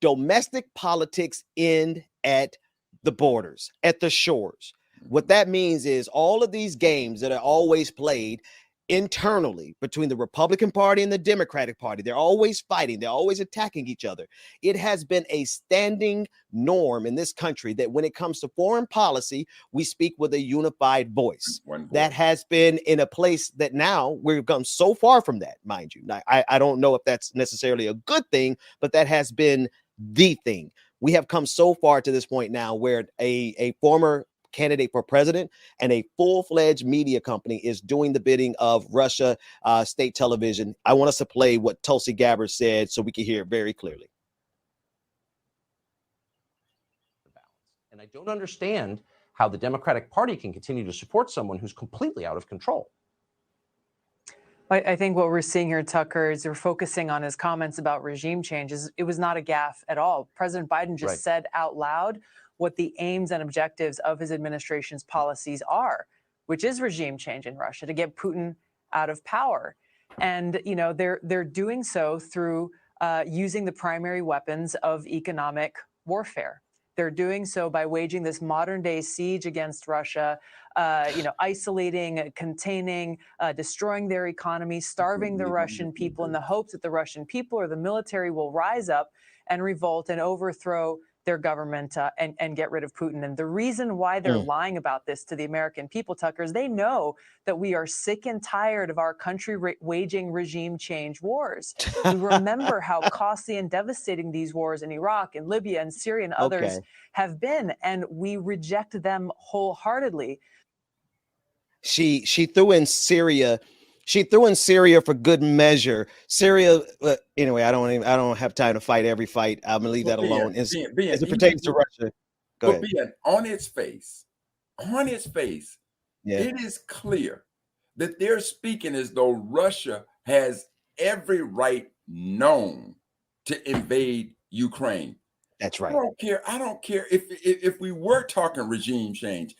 Domestic politics end at the borders, at the shores. What that means is all of these games that are always played internally between the Republican Party and the Democratic Party, they're always fighting, they're always attacking each other. It has been a standing norm in this country that when it comes to foreign policy, we speak with a unified voice. That has been in a place that now we've come so far from that, mind you. Now, I don't know if that's necessarily a good thing, but that has been the thing. We have come so far to this point now where a former candidate for president and a full-fledged media company is doing the bidding of Russia state television. I want us to play what Tulsi Gabbard said so we can hear it very clearly. And I don't understand how the Democratic Party can continue to support someone who's completely out of control. I think what we're seeing here, Tucker, is we're focusing on his comments about regime changes. It was not a gaffe at all. President Biden just said out loud what the aims and objectives of his administration's policies are, which is regime change in Russia to get Putin out of power. And, they're doing so through using the primary weapons of economic warfare. They're doing so by waging this modern day siege against Russia, isolating, containing, destroying their economy, starving the Russian people in the hopes that the Russian people or the military will rise up and revolt and overthrow their government and get rid of Putin. And the reason why they're lying about this to the American people, Tucker, is they know that we are sick and tired of our country waging regime change wars. We remember how costly and devastating these wars in Iraq and Libya and Syria and others have been, and we reject them wholeheartedly. She threw in Syria. She threw in Syria for good measure. Syria, anyway, I don't have time to fight every fight. I'm gonna leave that alone. As it pertains to Russia, go ahead. On its face, it is clear that they're speaking as though Russia has every right known to invade Ukraine. That's right. I don't care if we were talking regime change.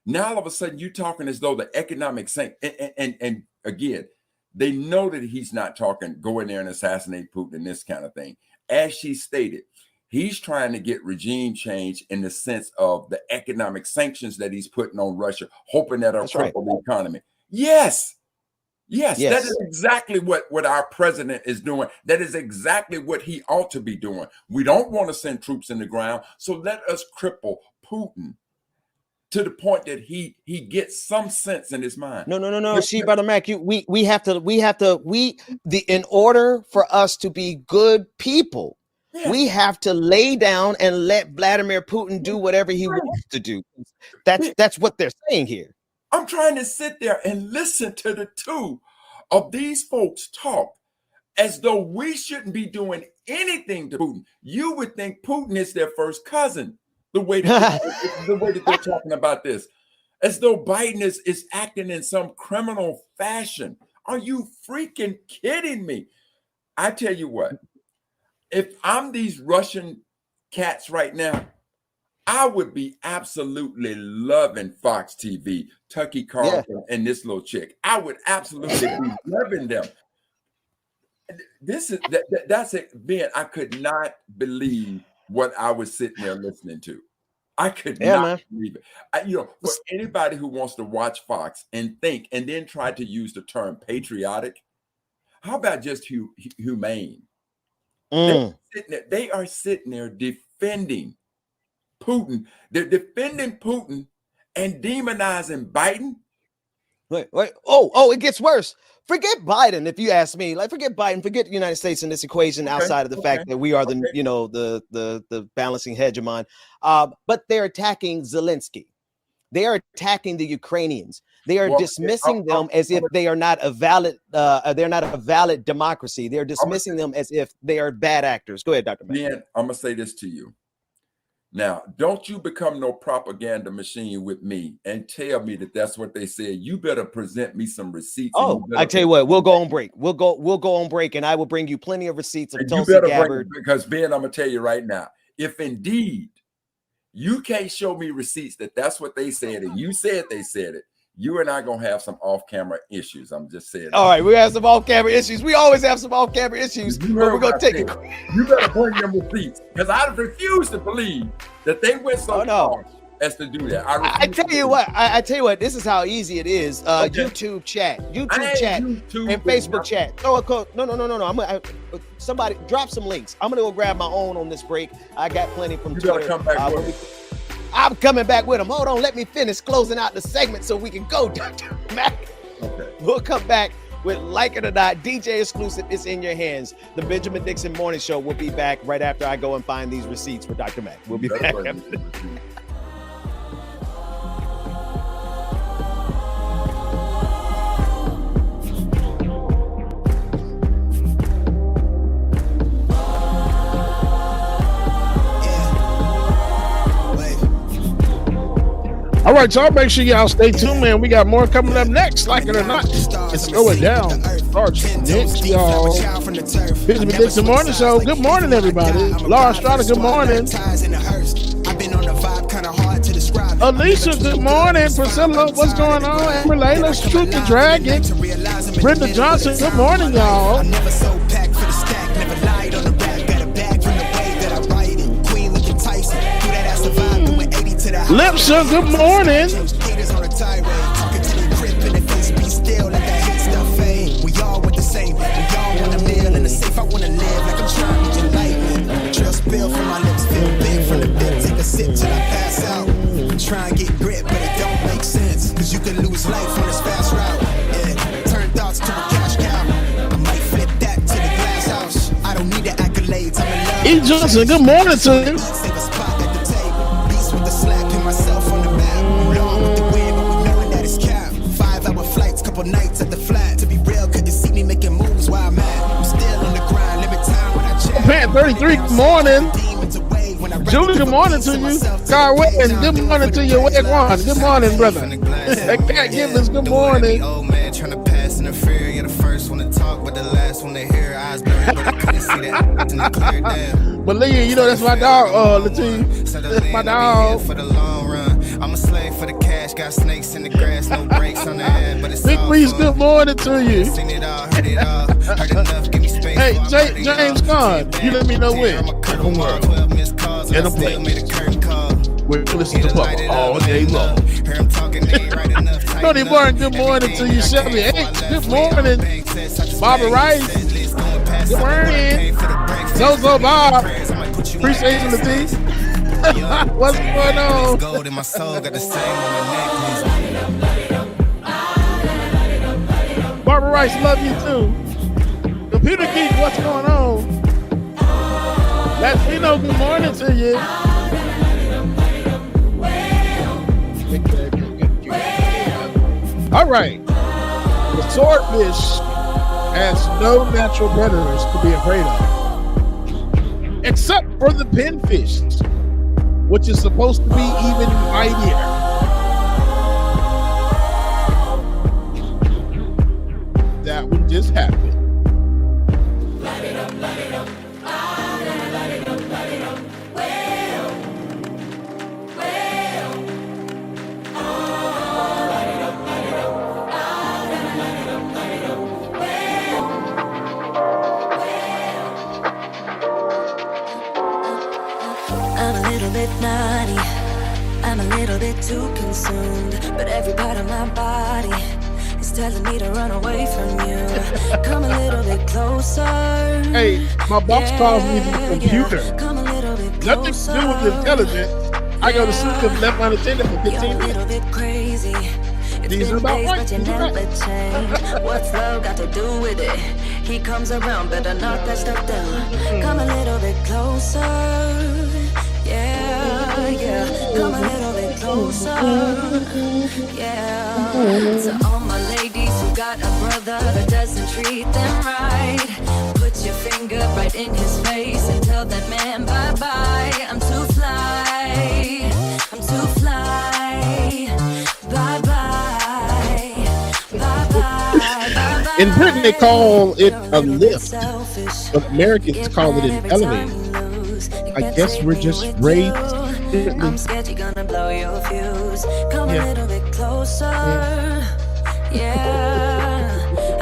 Now all of a sudden you're talking as though the economic and again, they know that he's not talking go in there and assassinate Putin and this kind of thing. As she stated, he's trying to get regime change in the sense of the economic sanctions that he's putting on Russia, hoping that it'll cripple the economy. Yes, that is exactly what our president is doing. That is exactly what he ought to be doing. We don't want to send troops in the ground, so let us cripple Putin to the point that he gets some sense in his mind. No. See, Brother Mac, in order for us to be good people, we have to lay down and let Vladimir Putin do whatever he wants to do. That's what they're saying here. I'm trying to sit there and listen to the two of these folks talk as though we shouldn't be doing anything to Putin. You would think Putin is their first cousin. The way that they're talking about this, as though Biden is acting in some criminal fashion. Are you freaking kidding me? I tell you what, if I'm these Russian cats right now, I would be absolutely loving Fox TV, Tucky Carlson, and this little chick. I would absolutely be loving them. That's it, Ben. I could not believe what I was sitting there listening to. I could not believe it. For anybody who wants to watch Fox and think and then try to use the term patriotic, how about just humane? They are sitting there defending Putin. They're defending Putin and demonizing Biden. Wait. Oh, it gets worse. Forget Biden, if you ask me. Like, forget Biden, forget the United States in this equation outside of the fact that we are the balancing hegemon. But they're attacking Zelensky. They are attacking the Ukrainians. They are dismissing them as if they are not a valid. They're not a valid democracy. They're dismissing them as if they are bad actors. Go ahead, Dr. Mack. Dan, I'm gonna say this to you. Now, don't you become no propaganda machine with me and tell me that that's what they said. You better present me some receipts. Oh, I tell you what, we'll go on break. We'll go on break, and I will bring you plenty of receipts of Tulsi Gabbard. Because Ben, I'm gonna tell you right now, if indeed you can't show me receipts that that's what they said, and you said they said it, you and I gonna have some off-camera issues. I'm just saying. All right, we have some off-camera issues. We always have some off-camera issues, but we're gonna take it. You better bring them receipts, because I refuse to believe that they went so far as to do that. I tell you what. I tell you what. This is how easy it is. YouTube chat, and Facebook chat. Throw a code. No. Somebody drop some links. I'm gonna go grab my own on this break. I got plenty from Twitter. Come back I'm coming back with them. Hold on, let me finish closing out the segment so we can go, Dr. Mack. Okay. We'll come back with Like It or Not, DJ exclusive. It's in your hands. The Benjamin Dixon Morning Show will be back right after I go and find these receipts for Dr. Mack. We'll be back after this. All right, y'all, make sure y'all stay tuned, man. We got more coming up next. Like it or not, it's going down. Starts next, y'all. Benjamin Dixon Morning Show. Good morning, everybody. Laura Strada, good morning. Alicia, good morning. Priscilla, what's going on? Amber Layla, Truth the Dragon. Brenda Johnson, good morning, y'all. Lipsa, good morning. We all want the same. We all want a meal in the safe. I want to live like I'm trying to enlighten. Trail spill from my lips, feel big from the bit. Take a sip till I pass out. Try and get grit, but it don't make sense. Cause you can lose life on this fast route. Yeah, turn thoughts to a cash cow. I might flip that to the glass house. I don't need the accolades. I'm in love. E. Johnson, good morning to you. Save a spot at the table. Beast with the slack and myself on the map. Long with the wind, but we knowing that it's cap. 5-hour flights, couple nights at the flat. To be real, couldn't see me making moves while I'm at. I'm still on the grind, limit time when I check. Pan 33, good morning. Julie, good morning to you. Carwin, good morning to you. Wagwan, good morning, brother. Cat Gibbons, good morning. Old man trying to pass in the fear. You're the first one to talk, but the last one to hear. Eyes blurry, but I couldn't see that in the clear down. But Lee, you know that's my dog, Latif. That's my dog. For the long run, I'm a slave for the cash. Got snakes in the grass, no brakes on the head, but it's Big Reese, good morning to you. Seen it all, heard it all, heard enough. Give me space. Hey, James Conn, you let me know when. And I'm playing. We're listening to Papa all day long. Tony Barton, good morning to you. Shelby H, good morning. Barbara Rice, good morning. Zozo Bob, appreciation the tea. What's going on? Gold in my soul, got the same on my necklace. Barbara Rice, love you too. Computer Geek, what's going on? Latino, good morning to you. All right. The swordfish has no natural predators to be afraid of, except for the pinfish, which is supposed to be even mightier. That one just happened. Light it up, light it up. Naughty. I'm a little bit too consumed, but every part of my body is telling me to run away from you. Come a little bit closer. Hey, my boss calls me the computer. Come a little bit nothing to do with intelligence. I go to sleep with left unattended for 15 minutes. A little bit crazy. These are about right. But you never change. What's love got to do with it? He comes around, better knock that stuff down. Come a little bit closer. Yeah, yeah. Come a little bit closer. Yeah. To all my ladies who got a brother that doesn't treat them right, put your finger right in his face and tell that man bye-bye. I'm too fly. I'm too fly. Bye-bye. Bye-bye. In Britain, they call it a lift, but Americans call it an elevator. I guess we're just raised. I'm scared you're gonna blow your fuse. Come a little bit closer. Yeah,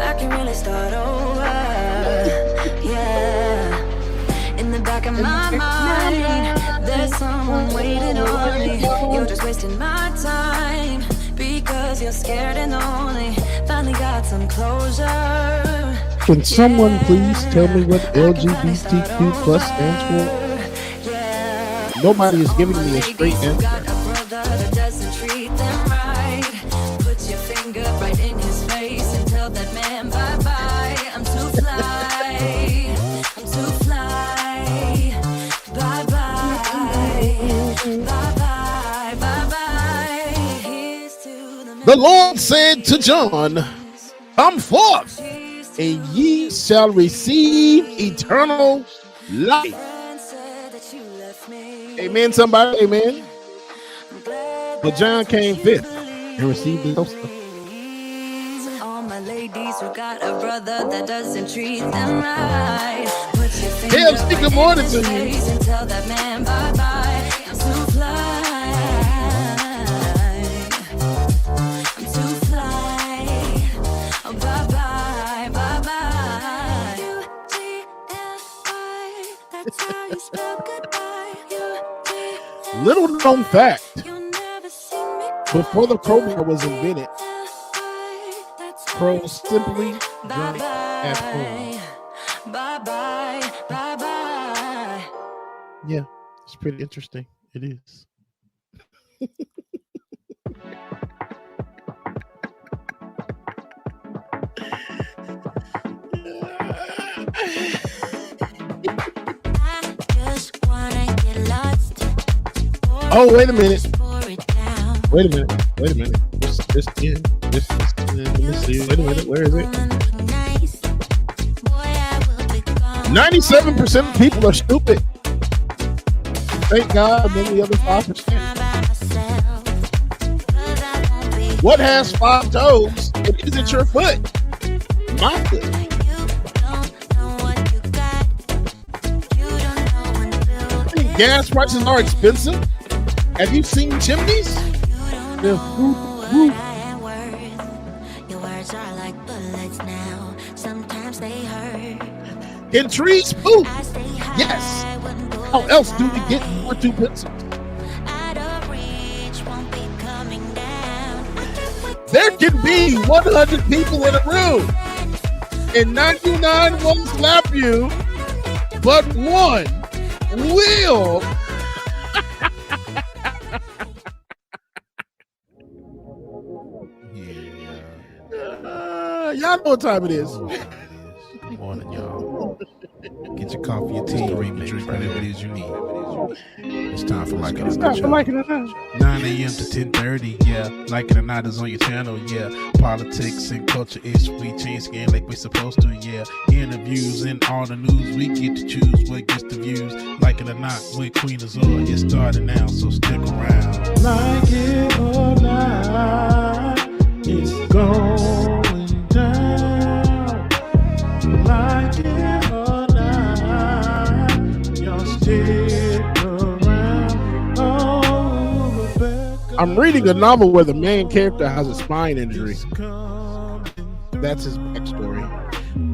I can really start over. Yeah, in the back of my mind, there's someone waiting on me. You're just wasting my time because you're scared and lonely. Finally got some closure. Can someone please tell me what LGBTQ plus stands for? Nobody is giving me a straight answer. Put your finger right in his face and tell that man bye-bye. I'm too fly. I'm too fly. Bye-bye. Bye-bye. Bye-bye. Here's to The Lord said to John, come forth, and ye shall receive eternal life. Amen, somebody, amen. But John came fifth and received the toaster. all my ladies who got a brother that doesn't treat them right. Put your finger Hey, speak good morning to you. and tell that man bye-bye. I'm too fly. I'm too fly. Oh, bye-bye, bye-bye. U-G-L-I, that's how you spell goodbye. U-G-L-I. Little known fact, before the crowbar was invented, crows simply drank at home. Bye-bye, bye-bye. Yeah, it's pretty interesting. It is. Oh, wait a minute. Wait a minute. Wait a minute. This, let me see. Wait a minute. Where is it? 97% of people are stupid. Thank God, and then the other 5%. What has 5 toes and isn't your foot? My foot. I think gas prices are expensive. Have you seen chimneys? They're whoop. Can trees poop? Yes. How else do we get more 2 pencils? There can be 100 people in a room, and 99 won't slap you, but 1 will. Y'all know what time it is. Good morning, y'all. Get your coffee, your tea, drink whatever it is you need. It's time for Like It or Not. 9 a.m. to 10:30, yeah. Like It or Not is on your channel, yeah. Politics and culture is we change skin like we're supposed to, yeah. Interviews and all the news, we get to choose what gets the views. Like It or Not with Queen Azor, get started now, so stick around. Like it or not, it's going down. Like it or not, y'all stick around. Oh, Rebecca. I'm reading a novel where the main character has a spine injury. That's his backstory.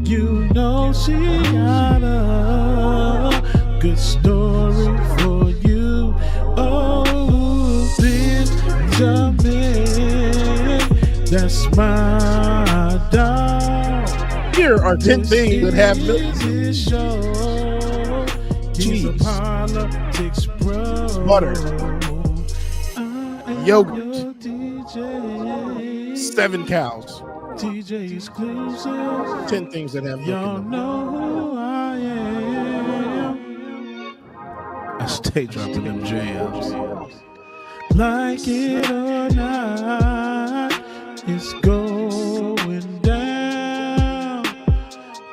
You know she got a good story for you. Oh, Benjamin, that's my dog. Here are 10 things that have millions. Cheese, butter, yogurt, 7 cows. TJ exclusive. 10 things that have milk Y'all in them. know who I am. I stay dropping them jams. Like it or not, it's going down.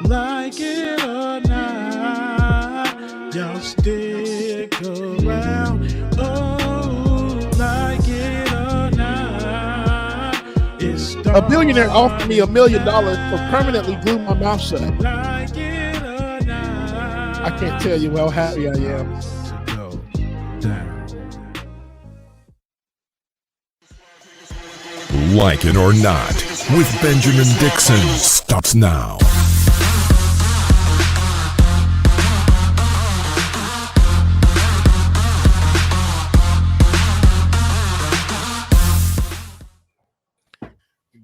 Like it or not, y'all stick around. Oh, like it or not, it's A billionaire offered me $1 million to permanently glue my mouth shut. like it or not. I can't tell you how happy I am. To go down. Like It or Not with Benjamin Dixon starts now.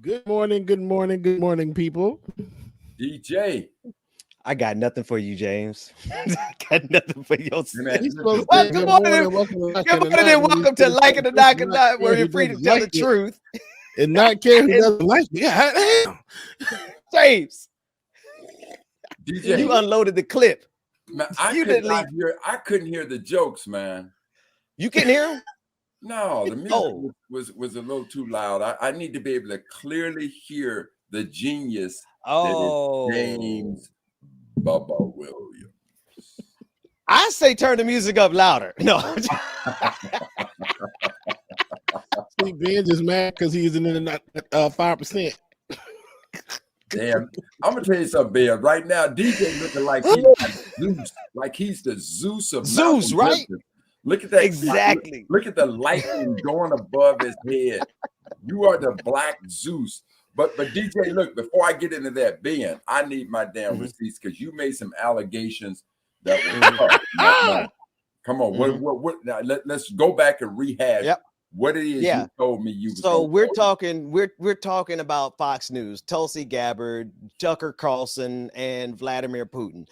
Good morning, people. DJ. I got nothing for you, James. I got nothing for your He's supposed to Well, say good morning. Good morning and welcome to Like It or Not, where you're free to tell the truth. And not care who doesn't like it. Yeah, damn. James, DJ. you unloaded the clip. Man, You didn't leave. I couldn't hear the jokes, man. You can hear him? No, the music was a little too loud. I need to be able to clearly hear the genius that is James Bubba Williams. I say turn the music up louder. No. See, Ben just mad because he's in the 5%. Damn, I'm gonna tell you something, Ben. Right now, DJ looking like he's Zeus, like he's the Zeus of Zeus, Mountain right? Clifton. Look at that. Exactly. Look at the lightning going above his head. You are the Black Zeus. But DJ, look, before I get into that, Ben, I need my damn receipts because you made some allegations that were tough. Come on, what now, let's go back and rehash what it is you told me you was. So we're talking about Fox News, Tulsi Gabbard, Tucker Carlson, and Vladimir Putin,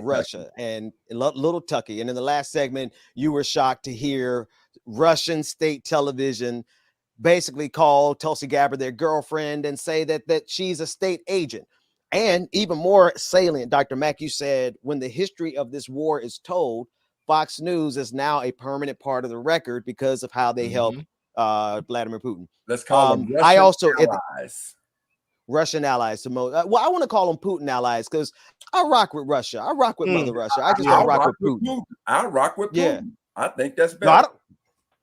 Russia, and little Tucky. And in the last segment, you were shocked to hear Russian state television basically call Tulsi Gabbard their girlfriend and say that she's a state agent. And even more salient, Dr. Mack, you said when the history of this war is told, Fox News is now a permanent part of the record because of how they help Vladimir Putin. Let's call them Russian allies. Russian allies. Well, I want to call them Putin allies because I rock with Russia. I rock with Mother Russia. I just don't rock with Putin. I rock with Putin. Yeah. I think that's better.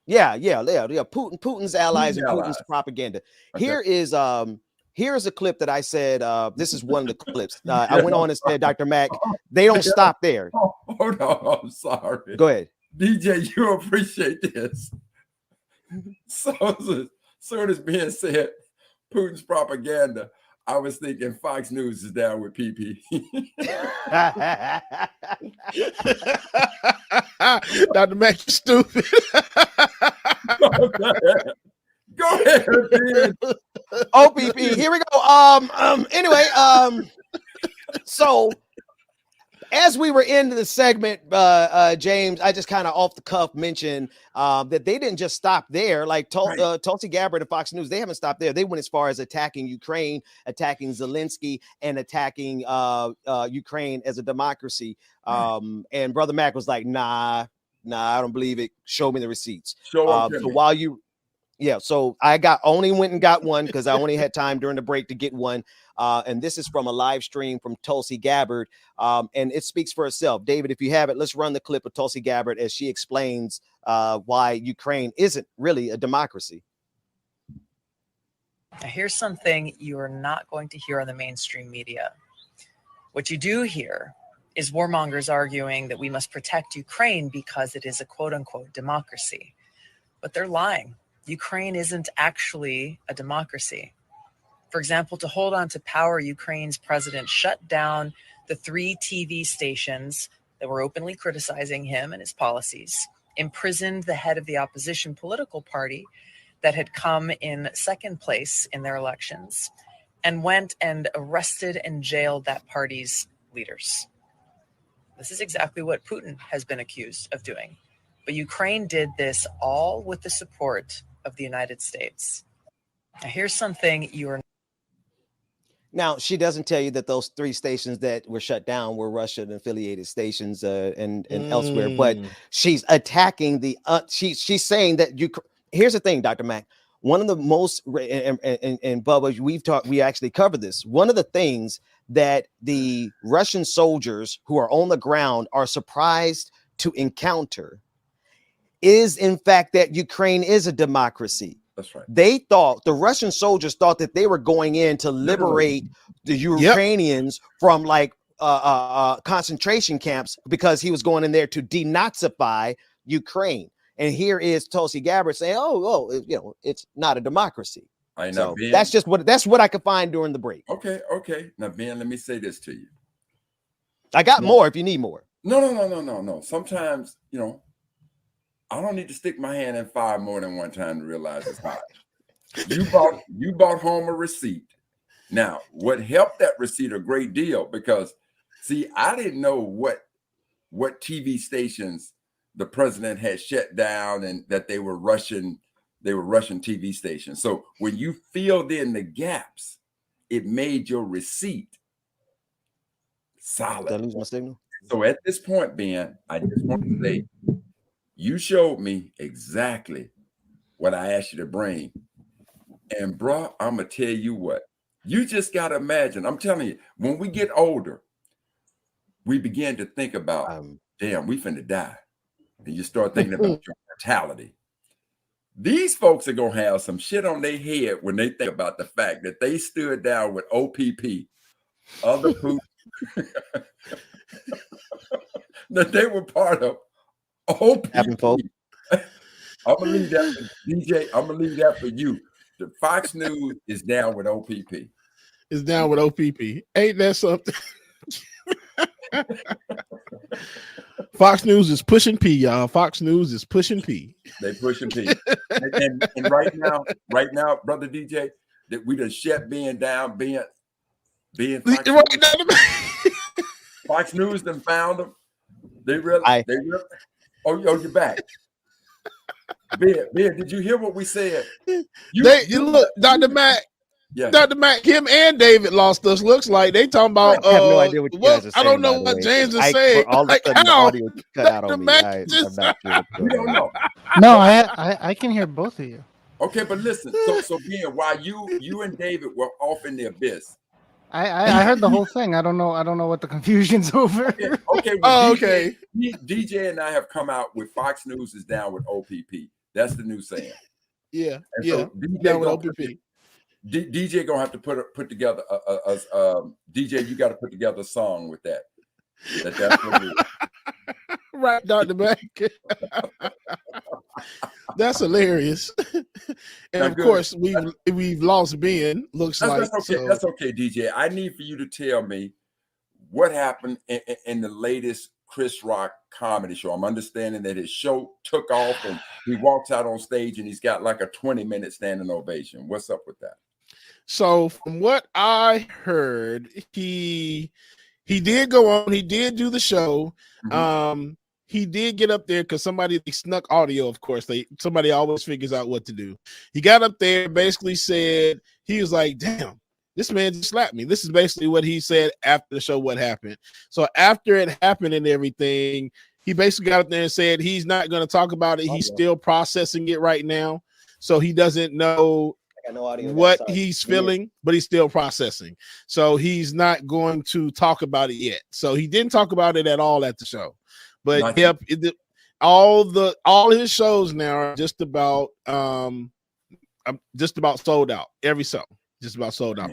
Yeah. Putin's allies and Putin's propaganda. Okay. Here's a clip that I said, this is one of the clips. I went on and said, Dr. Mack, they don't stop there. Hold on, I'm sorry. Go ahead. DJ, you appreciate this. So soon as being said, Putin's propaganda, I was thinking Fox News is down with PP. Dr. Mack, you stupid. Go ahead, man. OPP. Here we go. Anyway, so as we were into the segment, James, I just kind of off the cuff mentioned that they didn't just stop there. Like Tulsi Gabbard and Fox News, they haven't stopped there. They went as far as attacking Ukraine, attacking Zelensky, and attacking Ukraine as a democracy. And Brother Mac was like, nah, I don't believe it. Show me the receipts. So while you... Yeah, so I went and got one because I only had time during the break to get one. And this is from a live stream from Tulsi Gabbard. And it speaks for itself. David, if you have it, let's run the clip of Tulsi Gabbard as she explains why Ukraine isn't really a democracy. Now, here's something you are not going to hear on the mainstream media. What you do hear is warmongers arguing that we must protect Ukraine because it is a quote unquote democracy. But they're lying. Ukraine isn't actually a democracy. For example, to hold on to power, Ukraine's president shut down the 3 TV stations that were openly criticizing him and his policies, imprisoned the head of the opposition political party that had come in second place in their elections, and went and arrested and jailed that party's leaders. This is exactly what Putin has been accused of doing. But Ukraine did this all with the support of the United States. Here's something you are. Now, she doesn't tell you that those 3 stations that were shut down were Russian affiliated stations and elsewhere, but she's attacking the she's saying that here's the thing, Dr. Mack. One of the most and Bubba, we actually covered this. One of the things that the Russian soldiers who are on the ground are surprised to encounter is, in fact, that Ukraine is a democracy. That's right. The Russian soldiers thought that they were going in to liberate the Ukrainians from concentration camps, because he was going in there to denazify Ukraine. And here is Tulsi Gabbard saying, it's not a democracy. So Ben, that's what I could find during the break. Okay. Now, Ben, let me say this to you. I got more if you need more. No. Sometimes, I don't need to stick my hand in fire more than one time to realize it's hot. You bought home a receipt. Now, what helped that receipt a great deal, because see, I didn't know what TV stations the president had shut down and that they were Russian TV stations. So when you filled in the gaps, it made your receipt solid. Did I lose my signal? So at this point, Ben, I just want to say, you showed me exactly what I asked you to bring. And bro, I'm going to tell you what. You just got to imagine. I'm telling you, when we get older, we begin to think about, damn, we finna die. And you start thinking about your mortality. These folks are going to have some shit on their head when they think about the fact that they stood down with OPP, other Putin, that they were part of OPP. I'm going to leave that for DJ. I'm going to leave that for you. The Fox News is down with OPP. Is down with OPP. Ain't that something? Fox News is pushing P, y'all. Fox News is pushing P. They pushing P. and right now, brother DJ, that we done shut Ben down, Ben Fox News. Fox News done found them. They really. Oh, you're back. Ben, did you hear what we said? Look, Dr. Mack. Yeah. Dr. Mack, him and David lost us. Looks like they talking about. I have no idea what you guys are saying. I don't know what James is saying. All of a sudden, the audio cut out on me. I'm not sure. You don't know. No, I can hear both of you. Okay, but listen. So Ben, while you and David were off in the abyss, I heard the whole thing. I don't know what the confusion's over. Okay. Well, okay. DJ and I have come out with Fox News is down with OPP. That's the new saying. Yeah. And yeah. So down with OPP. DJ gonna have to put together DJ. You got to put together a song with that. That's what it is. Right, Dr. Mack. That's hilarious. And of course, we've lost Ben. Looks like that's okay. So. That's okay, DJ. I need for you to tell me what happened in the latest Chris Rock comedy show. I'm understanding that his show took off and he walks out on stage and he's got like a 20-minute standing ovation. What's up with that? So from what I heard, he did go on. He did do the show. Mm-hmm. He did get up there because somebody snuck audio. Of course, somebody always figures out what to do. He got up there, basically said, he was like, damn, this man just slapped me. This is basically what he said after the show, what happened. So after it happened and everything, he basically got up there and said he's not going to talk about it. He's still processing it right now. So he doesn't know what he's feeling, but he's still processing. So he's not going to talk about it yet. So he didn't talk about it at all at the show. But all his shows now are just about sold out. Every show just about sold out.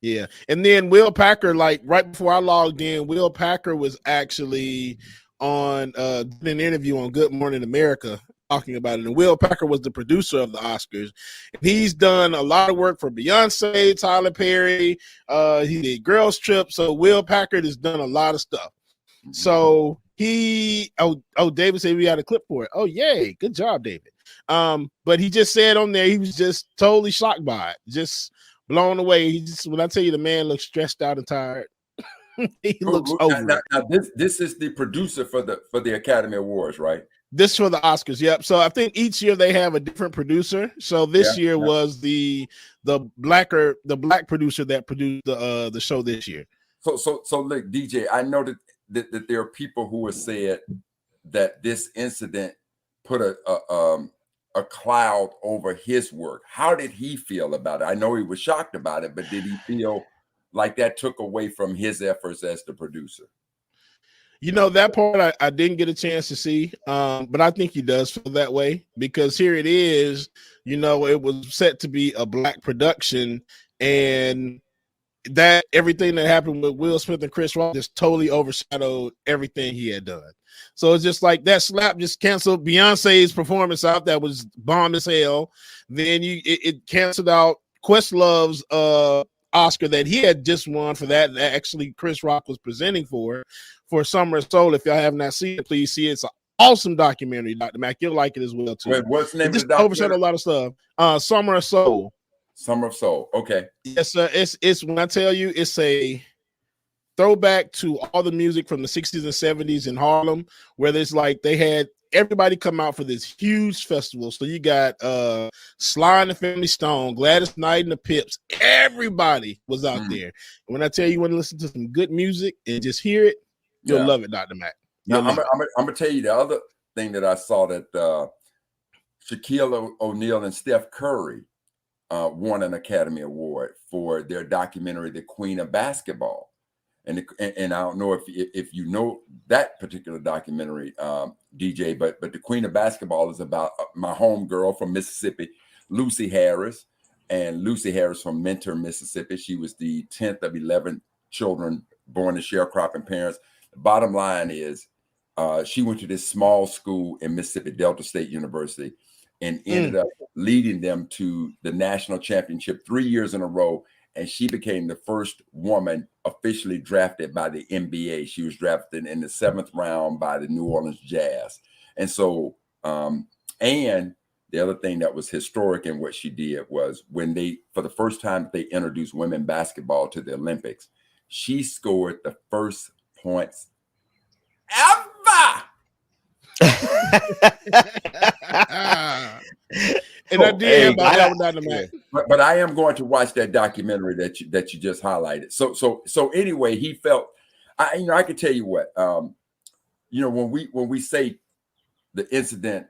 Yeah. And then Will Packer, like right before I logged in, Will Packer was actually on an interview on Good Morning America talking about it. And Will Packer was the producer of the Oscars. And he's done a lot of work for Beyonce, Tyler Perry. He did Girls Trip. So Will Packer has done a lot of stuff. So David said we got a clip for it. Oh, yay. Good job, David. But he just said on there, he was just totally shocked by it. Just blown away. When I tell you the man looks stressed out and tired, he looks over. Now this is the producer for the Academy Awards, right? This for the Oscars. Yep. So I think each year they have a different producer. So this year was the black producer that produced the show this year. So look, DJ, I know that there are people who have said that this incident put a cloud over his work. How did he feel about it? I know he was shocked about it, but did he feel like that took away from his efforts as the producer? You know, that part I didn't get a chance to see, but I think he does feel that way because here it is, you know, it was set to be a black production, and that everything that happened with Will Smith and Chris Rock just totally overshadowed everything he had done. So it's just like that slap just canceled Beyonce's performance out that was bomb as hell. Then it canceled out Questlove's Oscar that he had just won for that actually Chris Rock was presenting for Summer of Soul. If y'all have not seen it, please see it. It's an awesome documentary, Dr. Mac. You'll like it as well too. Wait, what's the name of the documentary? Overshadowed a lot of stuff. Summer of Soul. Summer of Soul. Okay. Yes, it's when I tell you, it's a throwback to all the music from the 60s and 70s in Harlem, where there's like they had everybody come out for this huge festival. So you got Sly and the Family Stone, Gladys Knight and the Pips. Everybody was out there. And when I tell you, you want to listen to some good music and just hear it, you'll love it, Dr. Mac. Now, I'm gonna tell you the other thing that I saw, that Shaquille O'Neal and Steph Curry won an Academy Award for their documentary, The Queen of Basketball. And I don't know if you know that particular documentary, DJ, but The Queen of Basketball is about my home girl from Mississippi, Lucy Harris, and Lucy Harris from Mentor, Mississippi. She was the 10th of 11 children born to sharecropping parents. The bottom line is she went to this small school in Mississippi, Delta State University, and ended up leading them to the national championship 3 years in a row. And she became the first woman officially drafted by the NBA. She was drafted in the 7th round by the New Orleans Jazz. And so, and the other thing that was historic in what she did was when for the first time, they introduced women basketball to the Olympics, she scored the first points ever. And I did but I am going to watch that documentary that you just highlighted. So anyway, he felt, I can tell you what, when we say the incident,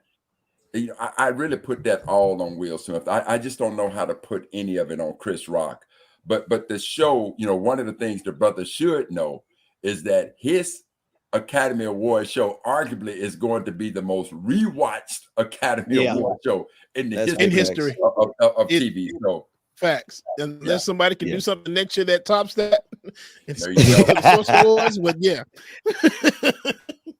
I really put that all on Will Smith. I just don't know how to put any of it on Chris Rock. But the show, one of the things the brother should know is that his Academy Award show arguably is going to be the most rewatched Academy Award show in history of TV. So facts. Unless somebody can do something next year that tops that. There you go. But yeah.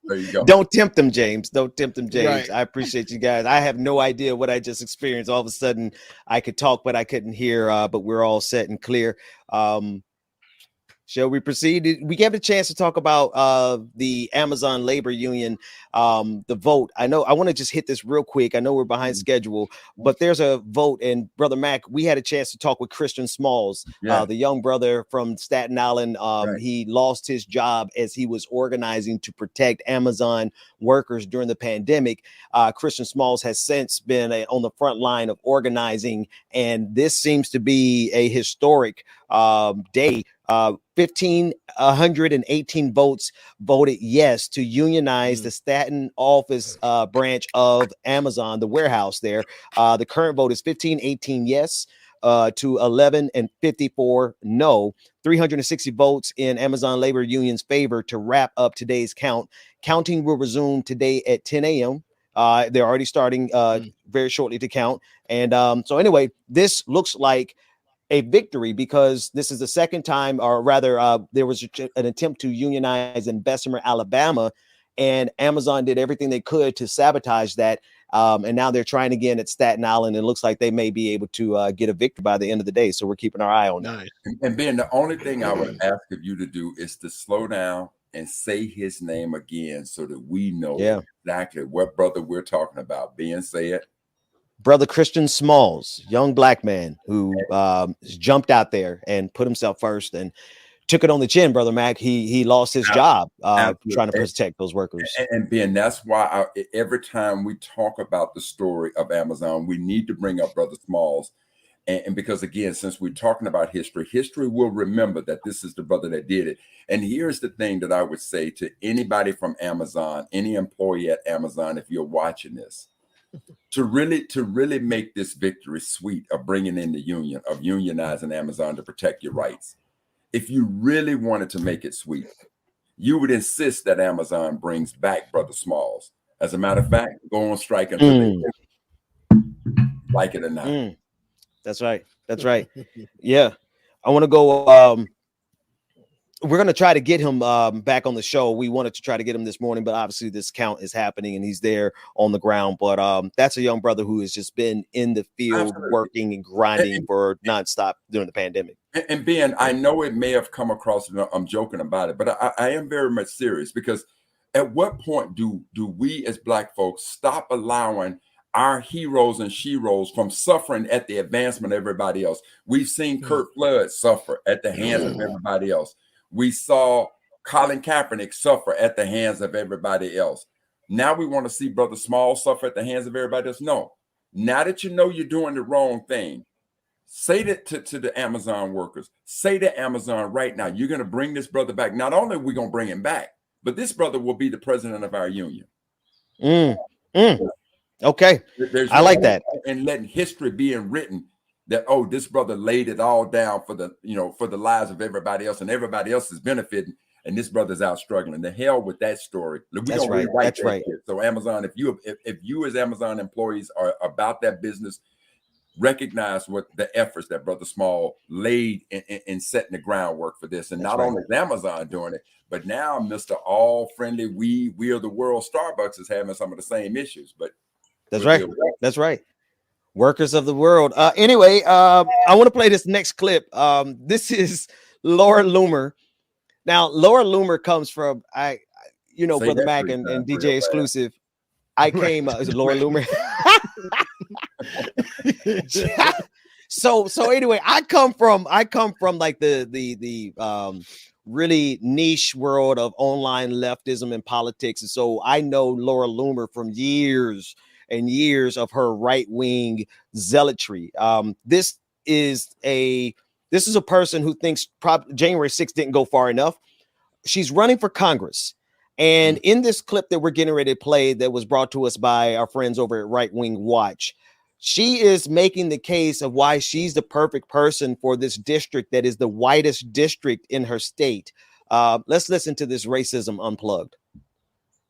There you go. Don't tempt them, James. Don't tempt them, James. Right. I appreciate you guys. I have no idea what I just experienced. All of a sudden, I could talk, but I couldn't hear. But we're all set and clear. Shall we proceed? We gave a chance to talk about the Amazon labor union, the vote. I want to just hit this real quick. I know we're behind schedule, but there's a vote. And Brother Mac, we had a chance to talk with Christian Smalls, the young brother from Staten Island. He lost his job as he was organizing to protect Amazon workers during the pandemic. Christian Smalls has since been on the front line of organizing, and this seems to be a historic day. 1,518 votes voted yes to unionize the Staten office branch of Amazon, the warehouse there. The current vote is 1,518 yes to 11 and 54 no. 360 votes in Amazon labor union's favor to wrap up today's count. Counting will resume today at 10 a.m. They're already starting very shortly to count. And so anyway, this looks like a victory because this is the second time, or rather there was an attempt to unionize in Bessemer, Alabama, and Amazon did everything they could to sabotage that. And now they're trying again at Staten Island. It looks like they may be able to get a victory by the end of the day. So we're keeping our eye on that. And Ben, the only thing I would ask of you to do is to slow down and say his name again so that we know exactly what brother we're talking about. Ben, say it. Brother Christian Smalls, young black man who jumped out there and put himself first and took it on the chin, Brother Mac. He lost his job trying to protect those workers. And Ben, that's why every time we talk about the story of Amazon, we need to bring up Brother Smalls. And because, again, since we're talking about history, history will remember that this is the brother that did it. And here's the thing that I would say to anybody from Amazon, any employee at Amazon, if you're watching this, to really make this victory sweet of bringing in the union, of unionizing Amazon to protect your rights. If you really wanted to make it sweet, you would insist that Amazon brings back Brother Smalls. As a matter of fact, go on strike until they like it or not. That's right. That's right. Yeah. I want to go. We're going to try to get him back on the show. We wanted to try to get him this morning, but obviously this count is happening and he's there on the ground. But that's a young brother who has just been in the field working and grinding for nonstop during the pandemic. And Ben, I know it may have come across, I'm joking about it, but I am very much serious, because at what point do we as Black folks stop allowing our heroes and sheroes from suffering at the advancement of everybody else? We've seen Kurt Flood suffer at the hands of everybody else. We saw Colin Kaepernick suffer at the hands of everybody else. Now we want to see Brother Small suffer at the hands of everybody else. No. Now that you know you're doing the wrong thing, say that to the Amazon workers. Say to Amazon right now, you're going to bring this brother back. Not only are we going to bring him back, but this brother will be the president of our union. Okay. I like that. And letting history being written that, oh, this brother laid it all down for the lives of everybody else, and everybody else is benefiting, and this brother's out struggling. The hell with that story. That's right. That's right. So Amazon, if you as Amazon employees are about that business, recognize what the efforts that Brother Small laid in setting the groundwork for this. And not only is Amazon doing it, but now Mr. All Friendly, we are the world, Starbucks is having some of the same issues. But that's right. That's right. Workers of the world. Anyway, I want to play this next clip. This is Laura Loomer. Now, Laura Loomer comes from Brother Mac and DJ Exclusive. I came Laura Loomer. So anyway, I come from like the really niche world of online leftism and politics, and so I know Laura Loomer from years and years of her right-wing zealotry. This is a person who thinks January 6th didn't go far enough. She's running for Congress. And in this clip that we're getting ready to play that was brought to us by our friends over at Right Wing Watch, she is making the case of why she's the perfect person for this district that is the whitest district in her state. Let's listen to this Racism Unplugged.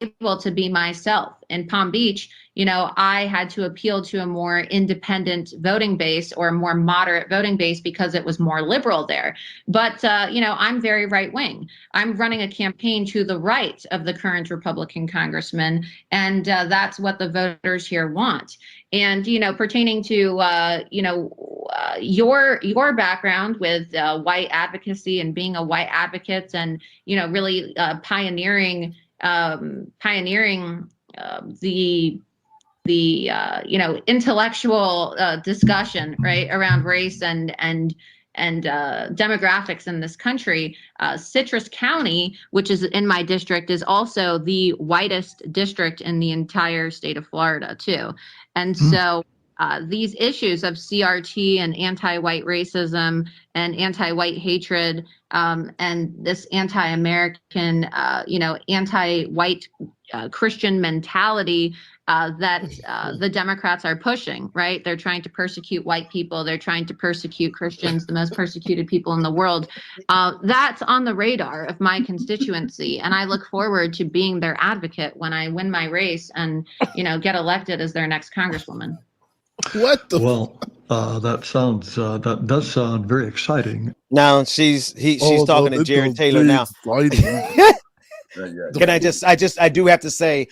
Able to be myself. In Palm Beach, I had to appeal to a more independent voting base or a more moderate voting base because it was more liberal there. But, I'm very right wing. I'm running a campaign to the right of the current Republican congressman. And that's what the voters here want. And, pertaining to, your background with white advocacy and being a white advocate and, really pioneering the intellectual discussion right around race and demographics in this country. Citrus County, which is in my district, is also the whitest district in the entire state of Florida too. And so these issues of CRT and anti-white racism and anti-white hatred and this anti-American, anti-white Christian mentality that the Democrats are pushing, right? They're trying to persecute white people. They're trying to persecute Christians, the most persecuted people in the world. That's on the radar of my constituency. And I look forward to being their advocate when I win my race and, get elected as their next congresswoman. What the? Well, that does sound very exciting. Now she's talking to Jared Taylor now. Can I do have to say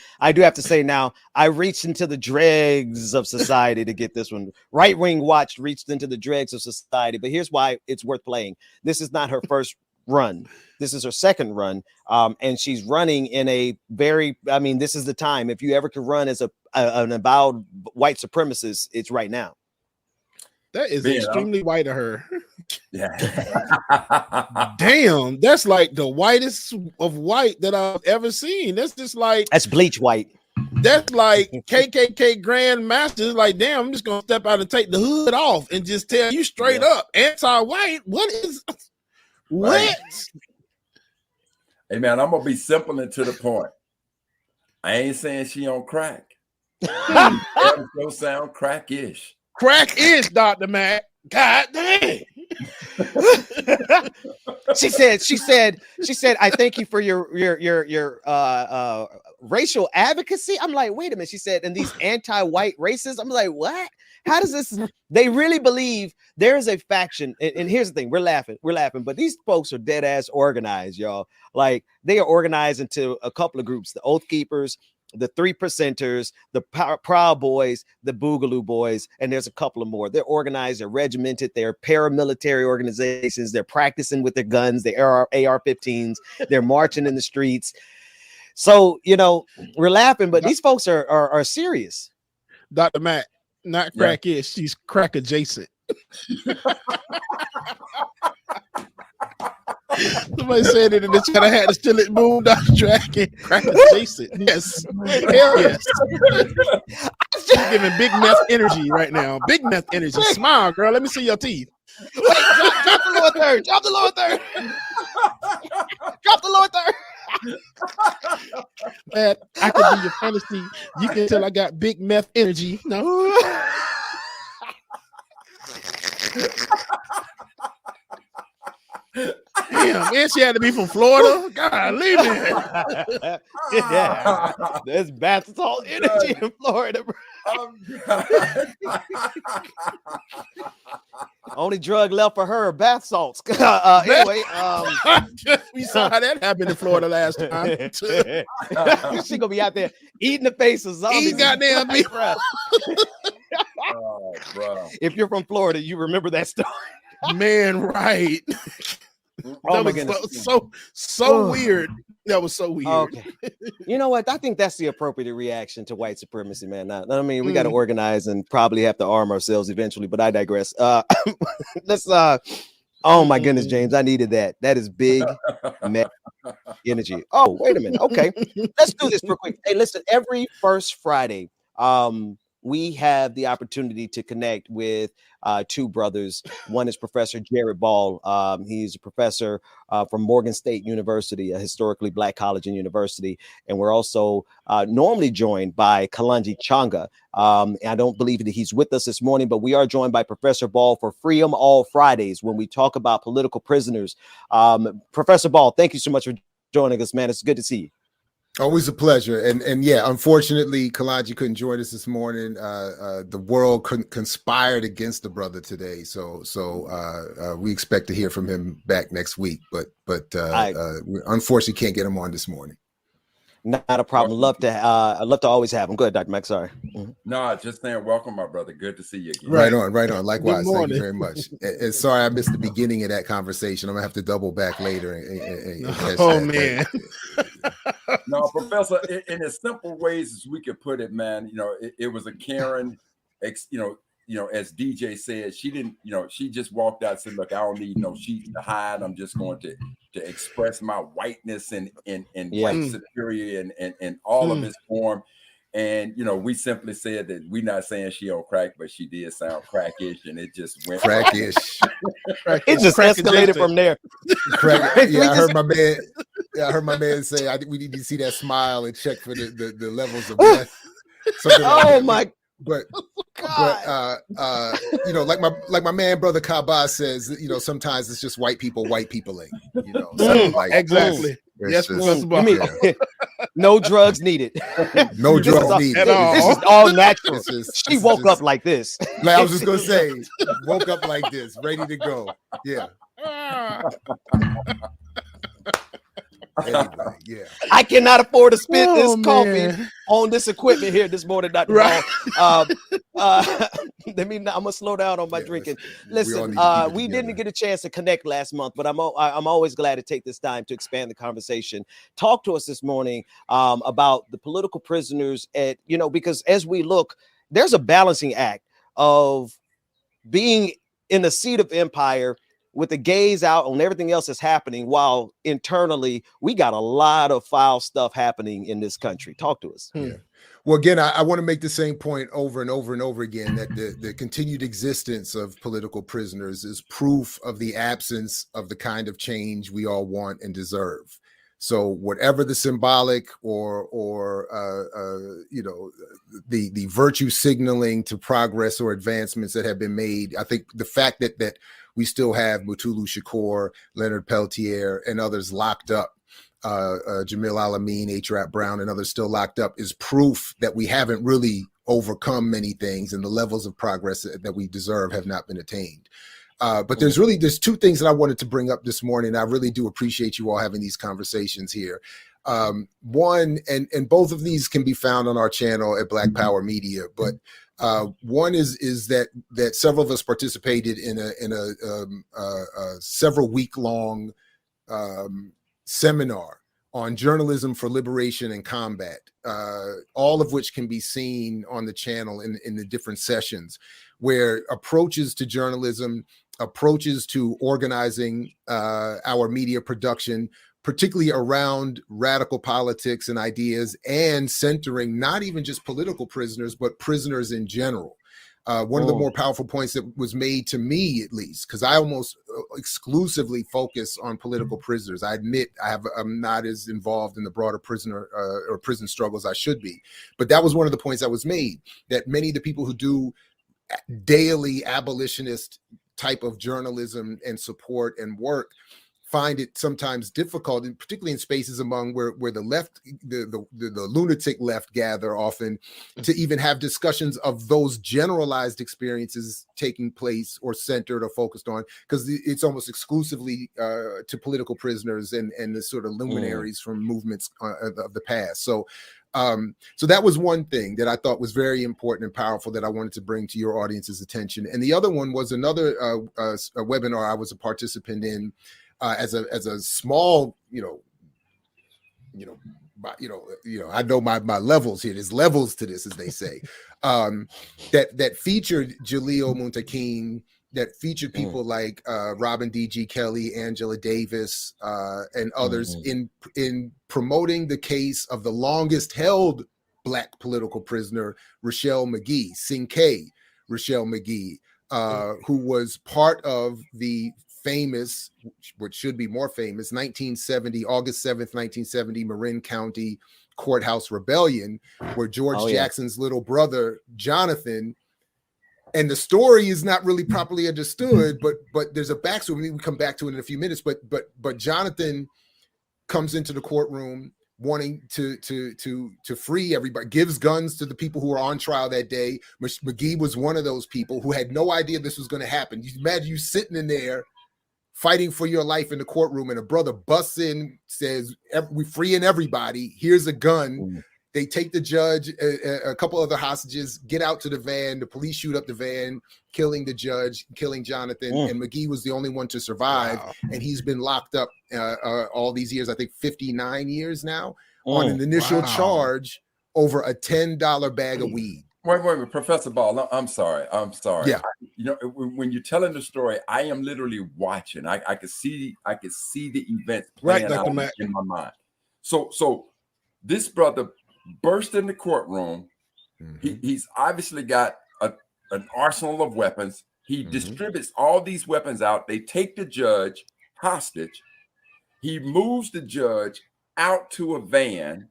now, I reached into the dregs of society to get this one. Right Wing Watch reached into the dregs of society, but here's why it's worth playing. This is not her first run. This is her second run. And she's running in this is the time. If you ever could run as an avowed white supremacist, it's right now. That is Man, extremely white of her. Yeah. Damn, that's like the whitest of white that I've ever seen. That's just like That's bleach white. That's like KKK Grandmasters. Like, damn, I'm just gonna step out and take the hood off and just tell you straight up, anti-white. What is what? Right. Hey man, I'm gonna be simple and to the point. I ain't saying she on crack. That don't sound crack-ish. Crack-ish, Dr. Mac. God dang. She said, I thank you for your racial advocacy. I'm like, wait a minute. She said, and these anti-white racists. I'm like, what? How does this? They really believe there is a faction. And here's the thing: we're laughing, but these folks are dead ass organized, y'all. Like they are organized into a couple of groups: the Oath Keepers, the 3%ers, the Proud Boys, the Boogaloo Boys, and there's a couple of more. They're organized, they're regimented, they're paramilitary organizations, they're practicing with their guns, they are AR-15s, they're marching in the streets. So, we're laughing, but these folks are serious. Dr. Matt, not crack-ish, she's crack adjacent. Somebody said it in the chat. I had to steal it, boom, Dr. Dragon, crack adjacent. Yes, hell yes. I'm giving big meth energy right now. Big meth energy. Smile, girl. Let me see your teeth. Wait, drop the lower third. Drop the lower third. Drop the lower third. Man, I can be your fantasy. You can tell I got big meth energy. No. Damn, man, she had to be from Florida. God, leave me. Yeah, there's bath salt energy in Florida, bro. Only drug left for her are bath salts. Anyway, we saw how that happened in Florida last time. She gonna be out there eating the face of zombies. Eat goddamn meat. Oh, bro. If you're from Florida, you remember that story. Man, right. Oh my goodness. So weird. That was so weird. Okay. You know what? I think that's the appropriate reaction to white supremacy, man. I mean, we got to organize and probably have to arm ourselves eventually, but I digress. Let's oh my goodness, James, I needed that. That is big energy. Oh, wait a minute. Okay. Let's do this real quick. Hey, listen, every first Friday, we have the opportunity to connect with two brothers. One is Professor Jared Ball. He's a professor from Morgan State University, a historically Black college and university. And we're also normally joined by Kalonji Changa. I don't believe that he's with us this morning, but we are joined by Professor Ball for Freedom All Fridays when we talk about political prisoners. Professor Ball, thank you so much for joining us, man. It's good to see you. Always a pleasure. And yeah, unfortunately, Kalonji couldn't join us this morning. The world conspired against the brother today. So we expect to hear from him back next week. But we unfortunately can't get him on this morning. Not a problem. I'd love to always have him. Go ahead, Dr. Mack. Sorry. Mm-hmm. No, just saying, welcome, my brother. Good to see you again. Right on. Likewise. Thank you very much. And sorry I missed the beginning of that conversation. I'm gonna have to double back later. Man. No, Professor, in as simple ways as we could put it, man, it was a Karen, as DJ said, she didn't, she just walked out and said, look, I don't need no sheets to hide. I'm just going to express my whiteness and white superior and all of its form. And, we simply said that we're not saying she on crack, but she did sound crackish, and it just went crackish. It just escalated from there. Yeah, I heard my man say, I think we need to see that smile and check for the levels of meth. Oh my But like my man brother Kaba says, sometimes it's just white peopling. Exactly. Yes, no drugs needed. No drugs needed at all. This is all natural. She woke up like this. Like I was just gonna say, woke up like this, ready to go. Yeah. Anyway, yeah. I cannot afford to spend this coffee on this equipment here this morning, Dr. Ball. I'm gonna slow down on my drinking. Listen, we didn't get a chance to connect last month, but I'm always glad to take this time to expand the conversation. Talk to us this morning about the political prisoners because as we look, there's a balancing act of being in the seat of empire with the gaze out on everything else that's happening, while internally we got a lot of foul stuff happening in this country. Talk to us. Yeah. Well, again, I want to make the same point over and over and over again, that the continued existence of political prisoners is proof of the absence of the kind of change we all want and deserve. So whatever the symbolic or the virtue signaling to progress or advancements that have been made, I think the fact that we still have Mutulu Shakur, Leonard Peltier, and others locked up, Jamil Al-Amin, H. Brown, and others still locked up, is proof that we haven't really overcome many things, and the levels of progress that we deserve have not been attained. But there's two things that I wanted to bring up this morning. I really do appreciate you all having these conversations here. One, and both of these can be found on our channel at Black Power Media, but one is that several of us participated in a several week-long seminar on journalism for liberation and combat, all of which can be seen on the channel in the different sessions, where approaches to journalism, approaches to organizing our media production, particularly around radical politics and ideas, and centering not even just political prisoners, but prisoners in general. One of the more powerful points that was made to me, at least, because I almost exclusively focus on political prisoners. I admit I'm not as involved in the broader prisoner or prison struggles I should be. But that was one of the points that was made, that many of the people who do daily abolitionist type of journalism and support and work find it sometimes difficult, and particularly in spaces among where the left, the lunatic left gather often, to even have discussions of those generalized experiences taking place or centered or focused on, because it's almost exclusively to political prisoners and the sort of luminaries from movements of the past. So that was one thing that I thought was very important and powerful that I wanted to bring to your audience's attention. And the other one was another a webinar I was a participant in, as a small, I know my levels here. There's levels to this, as they say. That featured Jaleel Muntakin, that featured people like Robin D.G. Kelly, Angela Davis, and others in promoting the case of the longest held Black political prisoner, Rochelle McGee, Cinquay Rochelle McGee, who was part of the famous, which should be more famous, August 7th, 1970, Marin County Courthouse Rebellion, where George Jackson's little brother, Jonathan, and the story is not really properly understood, but there's a backstory. We come back to it in a few minutes, but Jonathan comes into the courtroom wanting to free everybody, gives guns to the people who were on trial that day. McGee was one of those people who had no idea this was going to happen. You imagine you sitting in there fighting for your life in the courtroom, and a brother busts in, says, "We're freeing everybody. Here's a gun." They take the judge, a couple other hostages, get out to the van. The police shoot up the van, killing the judge, killing Jonathan. And McGee was the only one to survive. Wow. And he's been locked up all these years, I think 59 years now, on an initial charge over a $10 bag of weed. Wait, Professor Ball, I'm sorry. Yeah. When you're telling the story, I am literally watching. I could see the events playing out in my mind. So this brother burst in the courtroom. He's obviously got an arsenal of weapons. He distributes all these weapons out. They take the judge hostage. He moves the judge out to a van.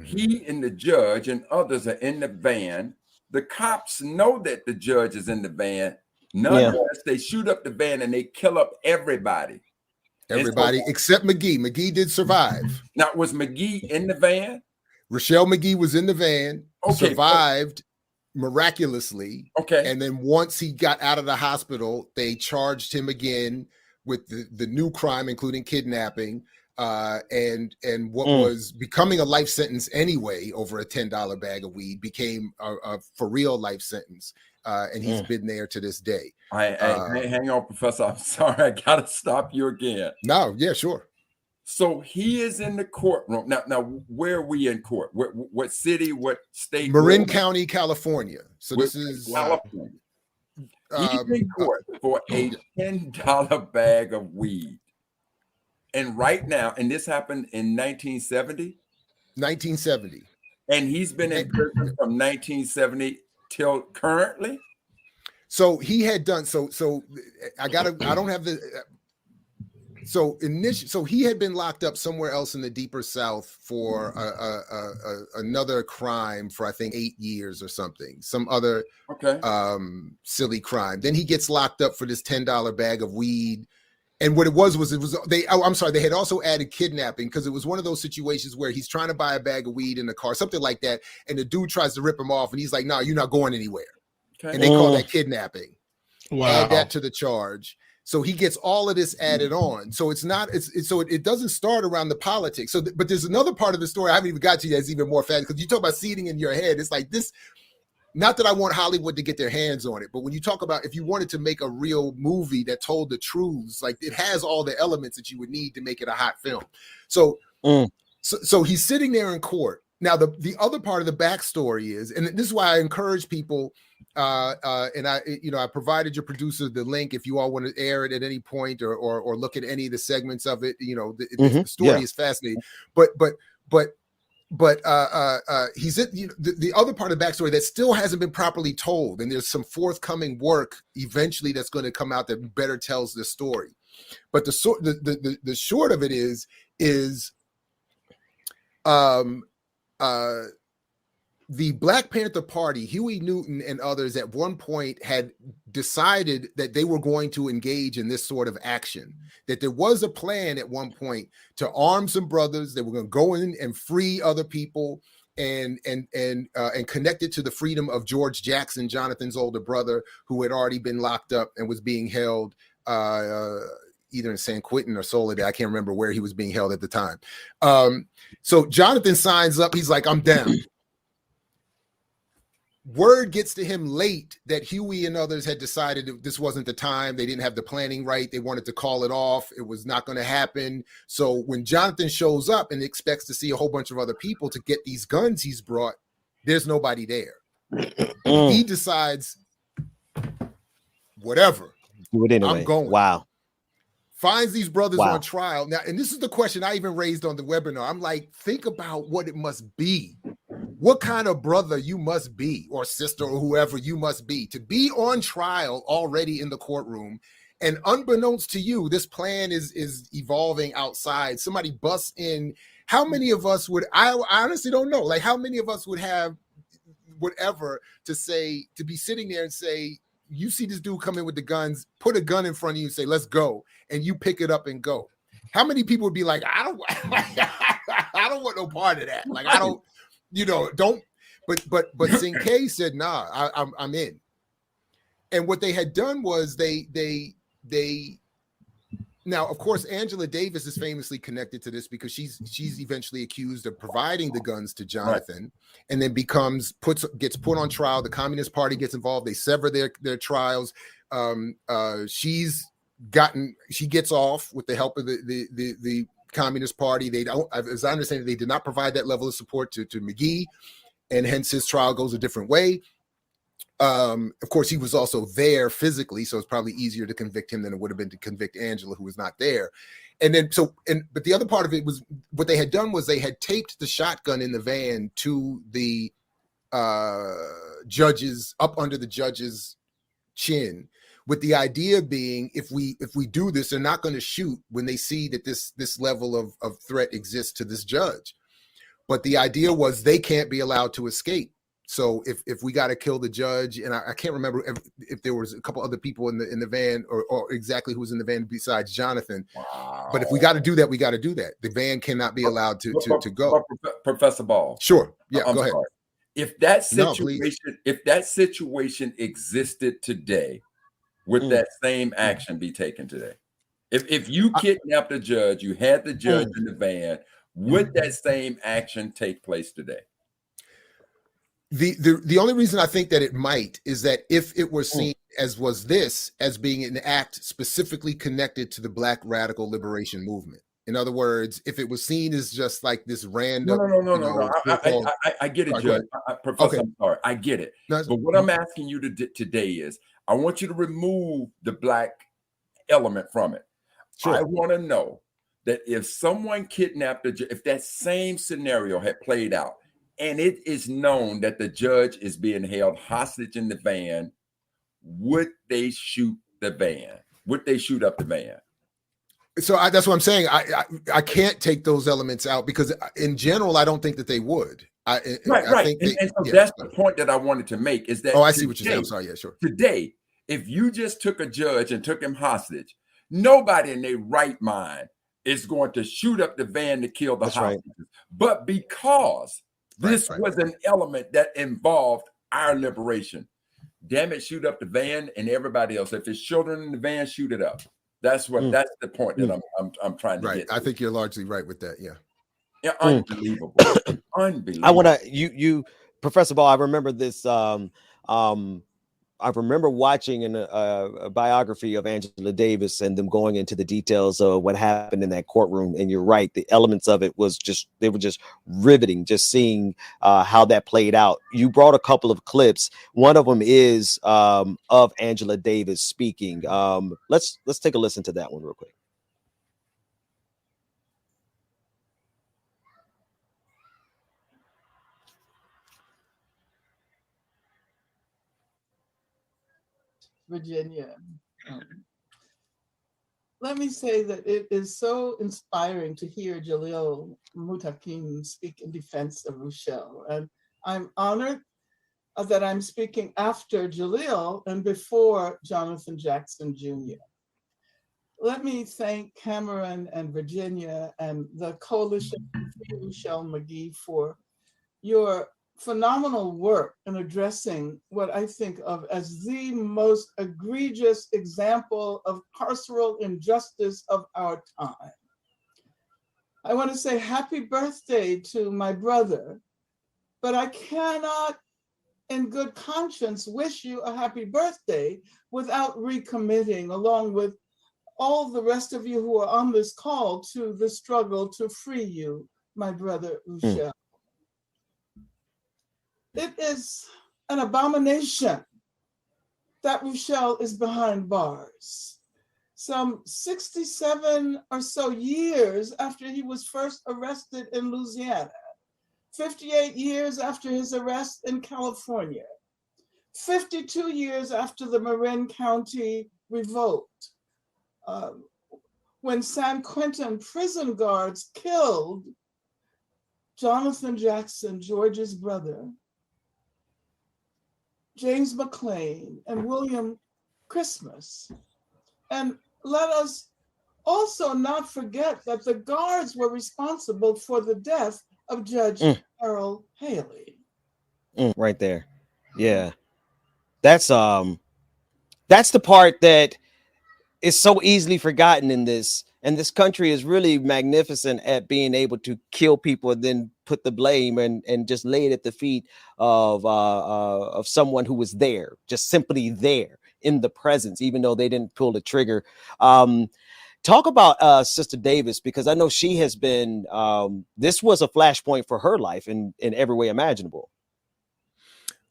He and the judge and others are in the van. The cops know that the judge is in the van. Nonetheless, they shoot up the van and they kill up everybody. Everybody except McGee. McGee did survive. Now, was McGee in the van? Rochelle McGee was in the van, survived miraculously. Okay. And then once he got out of the hospital, they charged him again with the new crime, including kidnapping, and what was becoming a life sentence anyway over a $10 bag of weed became a for real life sentence. And he's been there to this day. Hang on, Professor. I'm sorry. I got to stop you again. No, yeah, sure. So he is in the courtroom. Now, where are we in court? What city, what state? Marin County, California. So this is California. He's in court for a $10 bag of weed. And right now, and this happened in 1970? 1970. And he's been in prison from 1970 till currently? So he had done, so I don't have the, so he had been locked up somewhere else in the deeper South for another crime for I think 8 years or something, some other silly crime. Then he gets locked up for this $10 bag of weed. And what it was they had also added kidnapping, because it was one of those situations where he's trying to buy a bag of weed in the car, something like that, and the dude tries to rip him off, and he's like, "No, you're not going anywhere." Okay. And they call that kidnapping. Wow. Add that to the charge. So he gets all of this added on. So it doesn't start around the politics. So, but there's another part of the story I haven't even got to yet. That's even more fascinating, because you talk about seeding in your head. It's like this. Not that I want Hollywood to get their hands on it, but when you talk about if you wanted to make a real movie that told the truths, like it has all the elements that you would need to make it a hot film. So he's sitting there in court. Now, the other part of the backstory is, and this is why I encourage people, and I provided your producer the link if you all want to air it at any point or look at any of the segments of it. The story is fascinating, but he's in, the other part of the backstory that still hasn't been properly told, and there's some forthcoming work eventually that's going to come out that better tells the story. But the short of it is the Black Panther Party, Huey Newton and others at one point had decided that they were going to engage in this sort of action, that there was a plan at one point to arm some brothers. They were going to go in and free other people and connect it to the freedom of George Jackson, Jonathan's older brother, who had already been locked up and was being held either in San Quentin or Soledad. I can't remember where he was being held at the time. So Jonathan signs up. He's like, I'm down. Word gets to him late that Huey and others had decided that this wasn't the time. They didn't have the planning right. They wanted to call it off. It was not going to happen. So when Jonathan shows up and expects to see a whole bunch of other people to get these guns he's brought, there's nobody there. He decides, whatever. Do it anyway. I'm going. Wow. Finds these brothers on trial. Now, and this is the question I even raised on the webinar. I'm like, think about what it must be. What kind of brother you must be, or sister, or whoever you must be, to be on trial already in the courtroom. And unbeknownst to you, this plan is evolving outside. Somebody busts in. How many of us would, I honestly don't know, like how many of us would have whatever to say, to be sitting there and say, you see this dude come in with the guns, put a gun in front of you and say, let's go. And you pick it up and go. How many people would be like, I don't want no part of that. Like, I don't, don't. But Cinqué said, nah, I'm in. And what they had done was they now, of course, Angela Davis is famously connected to this because she's eventually accused of providing the guns to Jonathan, and then gets put on trial. The Communist Party gets involved. They sever their trials. She gets off with the help of the Communist Party. They don't, as I understand it, they did not provide that level of support to McGee, and hence his trial goes a different way. Of course, he was also there physically, so it's probably easier to convict him than it would have been to convict Angela, who was not there. And then but the other part of it was what they had done was they had taped the shotgun in the van to the judges, up under the judge's chin, with the idea being, if we do this, they're not going to shoot when they see that this level of threat exists to this judge. But the idea was they can't be allowed to escape. So if we got to kill the judge, and I can't remember if there was a couple other people in the van or exactly who was in the van besides Jonathan. Wow. But if we got to do that, we got to do that. The van cannot be allowed to go. Professor Ball. Sure. Yeah. Go ahead. If that situation existed today, would that same action be taken today? If you kidnapped a judge, you had the judge in the van, would that same action take place today? The only reason I think that it might is that if it were seen as being an act specifically connected to the Black radical liberation movement. In other words, if it was seen as just like this random. No. I get it, Judge. Professor, I'm sorry. I get it. But what I'm asking you today is, I want you to remove the black element from it. Sure. I want to know that if someone kidnapped if that same scenario had played out, and it is known that the judge is being held hostage in the van, would they shoot the van? Would they shoot up the van? So that's what I'm saying. I can't take those elements out because in general, I don't think that they would. I Think and so that's the point that I wanted to make is that. Oh, I see what you're saying. I'm sorry. Yeah, sure. Today, if you just took a judge and took him hostage, nobody in their right mind is going to shoot up the van to kill the hostages. Right. But because this was an element that involved our liberation, damn it, shoot up the van and everybody else. If it's children in the van, shoot it up. That's the point that I'm trying to get to. I think you're largely right with that. Yeah, unbelievable. Unbelievable. I want to you Professor Ball, I remember this I remember watching a biography of Angela Davis and them going into the details of what happened in that courtroom. And you're right, the elements of it were just riveting, just seeing how that played out. You brought a couple of clips. One of them is of Angela Davis speaking. Let's take a listen to that one real quick. Virginia. Let me say that it is so inspiring to hear Jalil Mutakim speak in defense of Rochelle. And I'm honored that I'm speaking after Jalil and before Jonathan Jackson Jr. Let me thank Cameron and Virginia and the Coalition for Rochelle McGee for your phenomenal work in addressing what I think of as the most egregious example of carceral injustice of our time. I want to say happy birthday to my brother, but I cannot in good conscience wish you a happy birthday without recommitting, along with all the rest of you who are on this call, to the struggle to free you, my brother Rochelle. It is an abomination that Rochelle is behind bars. Some 67 or so years after he was first arrested in Louisiana, 58 years after his arrest in California, 52 years after the Marin County revolt, when San Quentin prison guards killed Jonathan Jackson, George's brother, James McLean, and William Christmas. And let us also not forget that the guards were responsible for the death of Judge Harold Haley. Right there. Yeah. That's the part that is so easily forgotten in this. And this country is really magnificent at being able to kill people and then put the blame and just lay it at the feet of someone who was there, just simply there in the presence, even though they didn't pull the trigger. Talk about Sister Davis, because I know she has been, this was a flashpoint for her life in every way imaginable.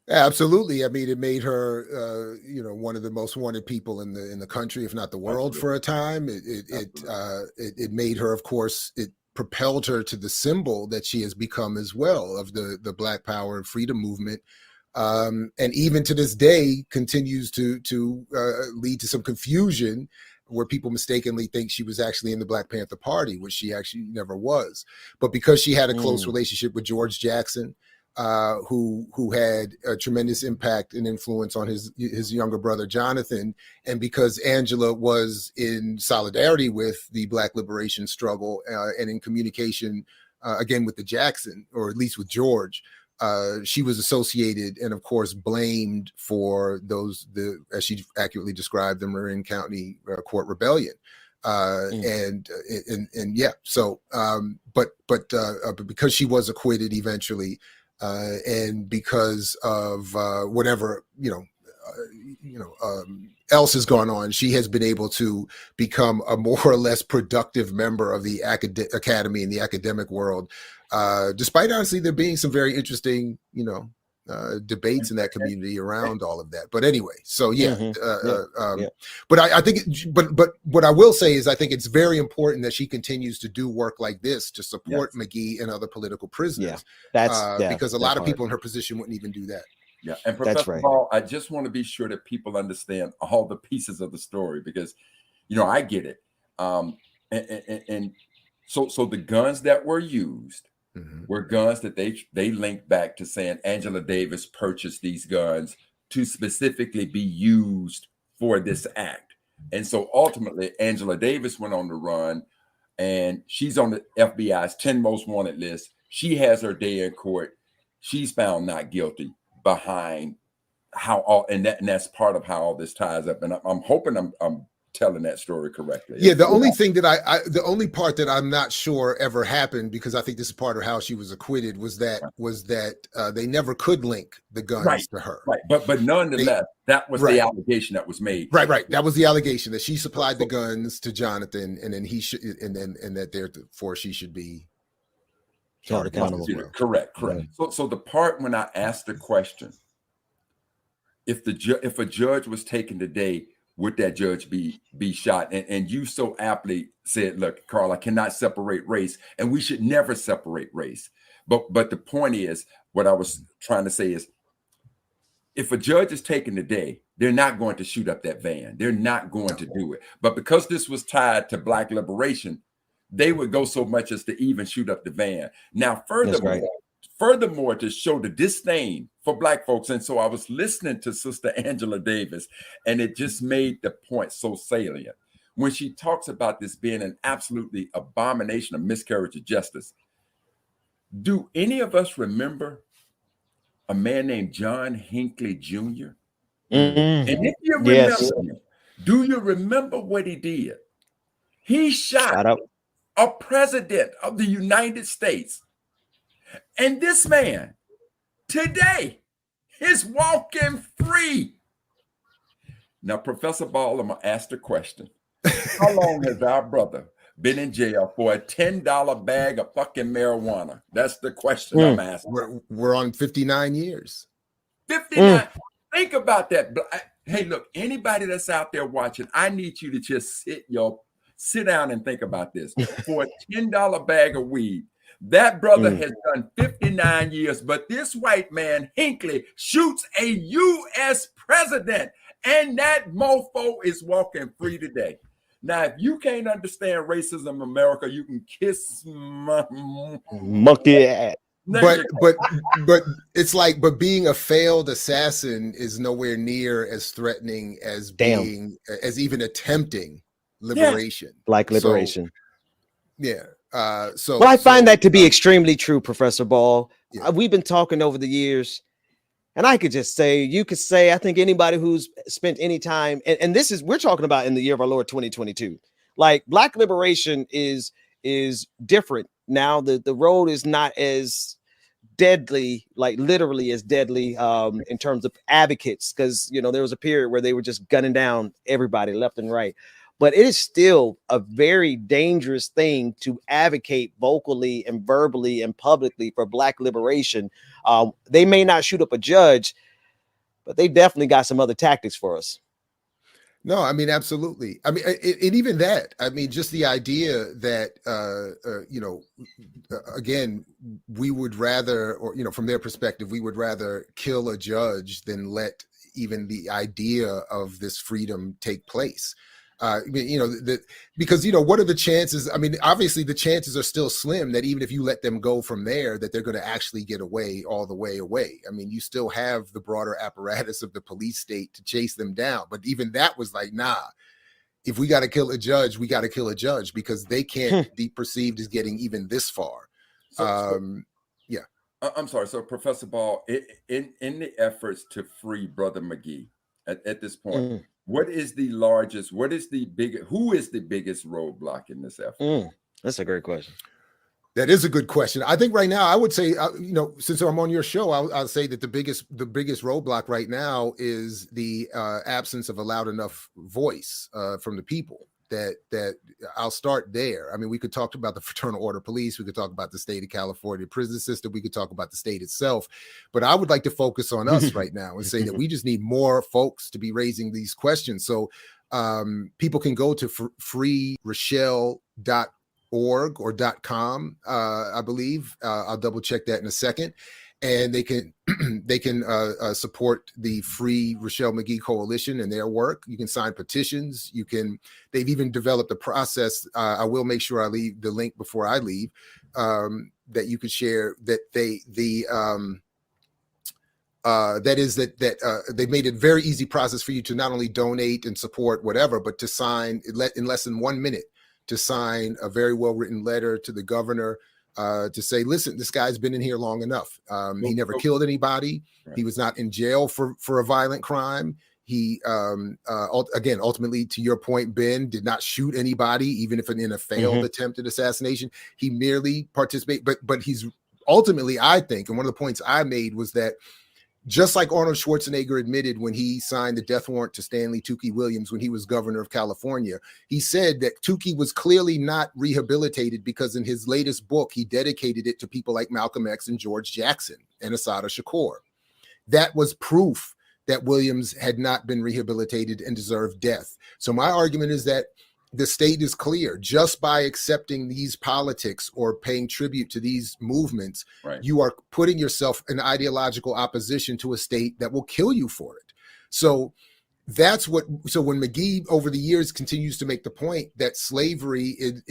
Absolutely. I mean, it made her, one of the most wanted people in the country, if not the world, for a time. It made her, of course, it propelled her to the symbol that she has become as well of the Black Power and freedom movement, and even to this day continues to lead to some confusion, where people mistakenly think she was actually in the Black Panther Party, which she actually never was. But because she had a close relationship with George Jackson, who had a tremendous impact and influence on his younger brother, Jonathan. And because Angela was in solidarity with the Black liberation struggle and in communication, again, with the Jackson, or at least with George, she was associated and, of course, blamed for as she accurately described, the Marin County Court Rebellion. But because she was acquitted eventually, and because of whatever else has gone on, she has been able to become a more or less productive member of the academy and the academic world, despite honestly there being some very interesting debates in that community around all of that. But anyway, so yeah, Mm-hmm. but I think, but what I will say is I think it's very important that she continues to do work like this to support McGee and other political prisoners. Because a lot of people in her position wouldn't even do that. Yeah, and Professor Ball, I just want to be sure that people understand all the pieces of the story because, I get it. And so the guns that were used were guns that they linked back to saying Angela Davis purchased these guns to specifically be used for this act. And so ultimately, Angela Davis went on the run, and she's on the FBI's 10 most wanted list. She has her day in court. She's found not guilty behind that's part of how all this ties up. And I'm hoping I'm telling that story correctly. Yeah, the only thing that the only part that I'm not sure ever happened, because I think this is part of how she was acquitted, was that they never could link the guns to her. Right, but nonetheless, that was the allegation that was made. Right. That was the allegation that she supplied the guns to Jonathan, and then he should, and that therefore she should be held accountable. Correct. So the part when I asked the question, if a judge was taken today, would that judge be shot? And you so aptly said, look, Carl, I cannot separate race, and we should never separate race. But the point is, what I was trying to say is, if a judge is taken today, they're not going to shoot up that van. They're not going to do it. But because this was tied to Black liberation, they would go so much as to even shoot up the van. Now, furthermore, to show the disdain for Black folks. And so I was listening to Sister Angela Davis, and it just made the point so salient. When she talks about this being an absolutely abomination of miscarriage of justice, do any of us remember a man named John Hinckley Jr.? And if you remember him, do you remember what he did? He shot a president of the United States. And this man today is walking free. Now, Professor Ball, I'm going to ask the question. How long has our brother been in jail for a $10 bag of fucking marijuana? That's the question I'm asking. We're on 59 years. 59. Think about that. Hey, look, anybody that's out there watching, I need you to just sit down and think about this. For a $10 bag of weed, that brother has done 59 years, but this white man, Hinckley, shoots a U.S. president, and that mofo is walking free today. Now, if you can't understand racism in America, you can kiss my monkey ass. But it's like, but being a failed assassin is nowhere near as threatening as as even attempting liberation, Black liberation. So, well, I find that to be extremely true, Professor Ball. We've been talking over the years, and I could just say, you could say, I think anybody who's spent any time, and this is, we're talking about in the year of our Lord 2022, like Black liberation is different now. The road is not as deadly, like literally as deadly in terms of advocates, because there was a period where they were just gunning down everybody left and right. But it is still a very dangerous thing to advocate vocally and verbally and publicly for Black liberation. They may not shoot up a judge, but they definitely got some other tactics for us. No, I mean, absolutely. I mean, and even that, I mean, just the idea that, again, we would rather, or, from their perspective, we would rather kill a judge than let even the idea of this freedom take place. Because what are the chances? I mean, obviously the chances are still slim that even if you let them go from there, that they're going to actually get away all the way away. I mean, you still have the broader apparatus of the police state to chase them down. But even that was like, nah, if we got to kill a judge, we got to kill a judge, because they can't be perceived as getting even this far. I'm sorry. So Professor Ball, in the efforts to free Brother McGee at this point, who is the biggest roadblock in this effort? That's a great question. That is a good question. I think right now I would say, since I'm on your show, I'll say that the biggest roadblock right now is the absence of a loud enough voice from the people. that I'll start there. I mean, we could talk about the Fraternal Order Police, we could talk about the state of California prison system, we could talk about the state itself, but I would like to focus on us right now and say that we just need more folks to be raising these questions. So people can go to freerochelle.org or .com, I believe. I'll double check that in a second. And they can support the Free Rochelle McGee Coalition and their work. You can sign petitions. They've even developed a process. I will make sure I leave the link before I leave, that you could share. That they made it a very easy process for you to not only donate and support whatever, but to sign in less than 1 minute, to sign a very well written letter to the governor. To say, listen, this guy's been in here long enough. He never killed anybody. Right. He was not in jail for a violent crime. He, again, ultimately, to your point, Ben, did not shoot anybody, even if in a failed attempted assassination. He merely participated. But he's ultimately, I think, and one of the points I made was that just like Arnold Schwarzenegger admitted when he signed the death warrant to Stanley Tukey Williams when he was governor of California, he said that Tukey was clearly not rehabilitated because in his latest book, he dedicated it to people like Malcolm X and George Jackson and Assata Shakur. That was proof that Williams had not been rehabilitated and deserved death. So my argument is that the state is clear. Just by accepting these politics or paying tribute to these movements, you are putting yourself in ideological opposition to a state that will kill you for it. So that's what. So when McGee over the years continues to make the point that slavery is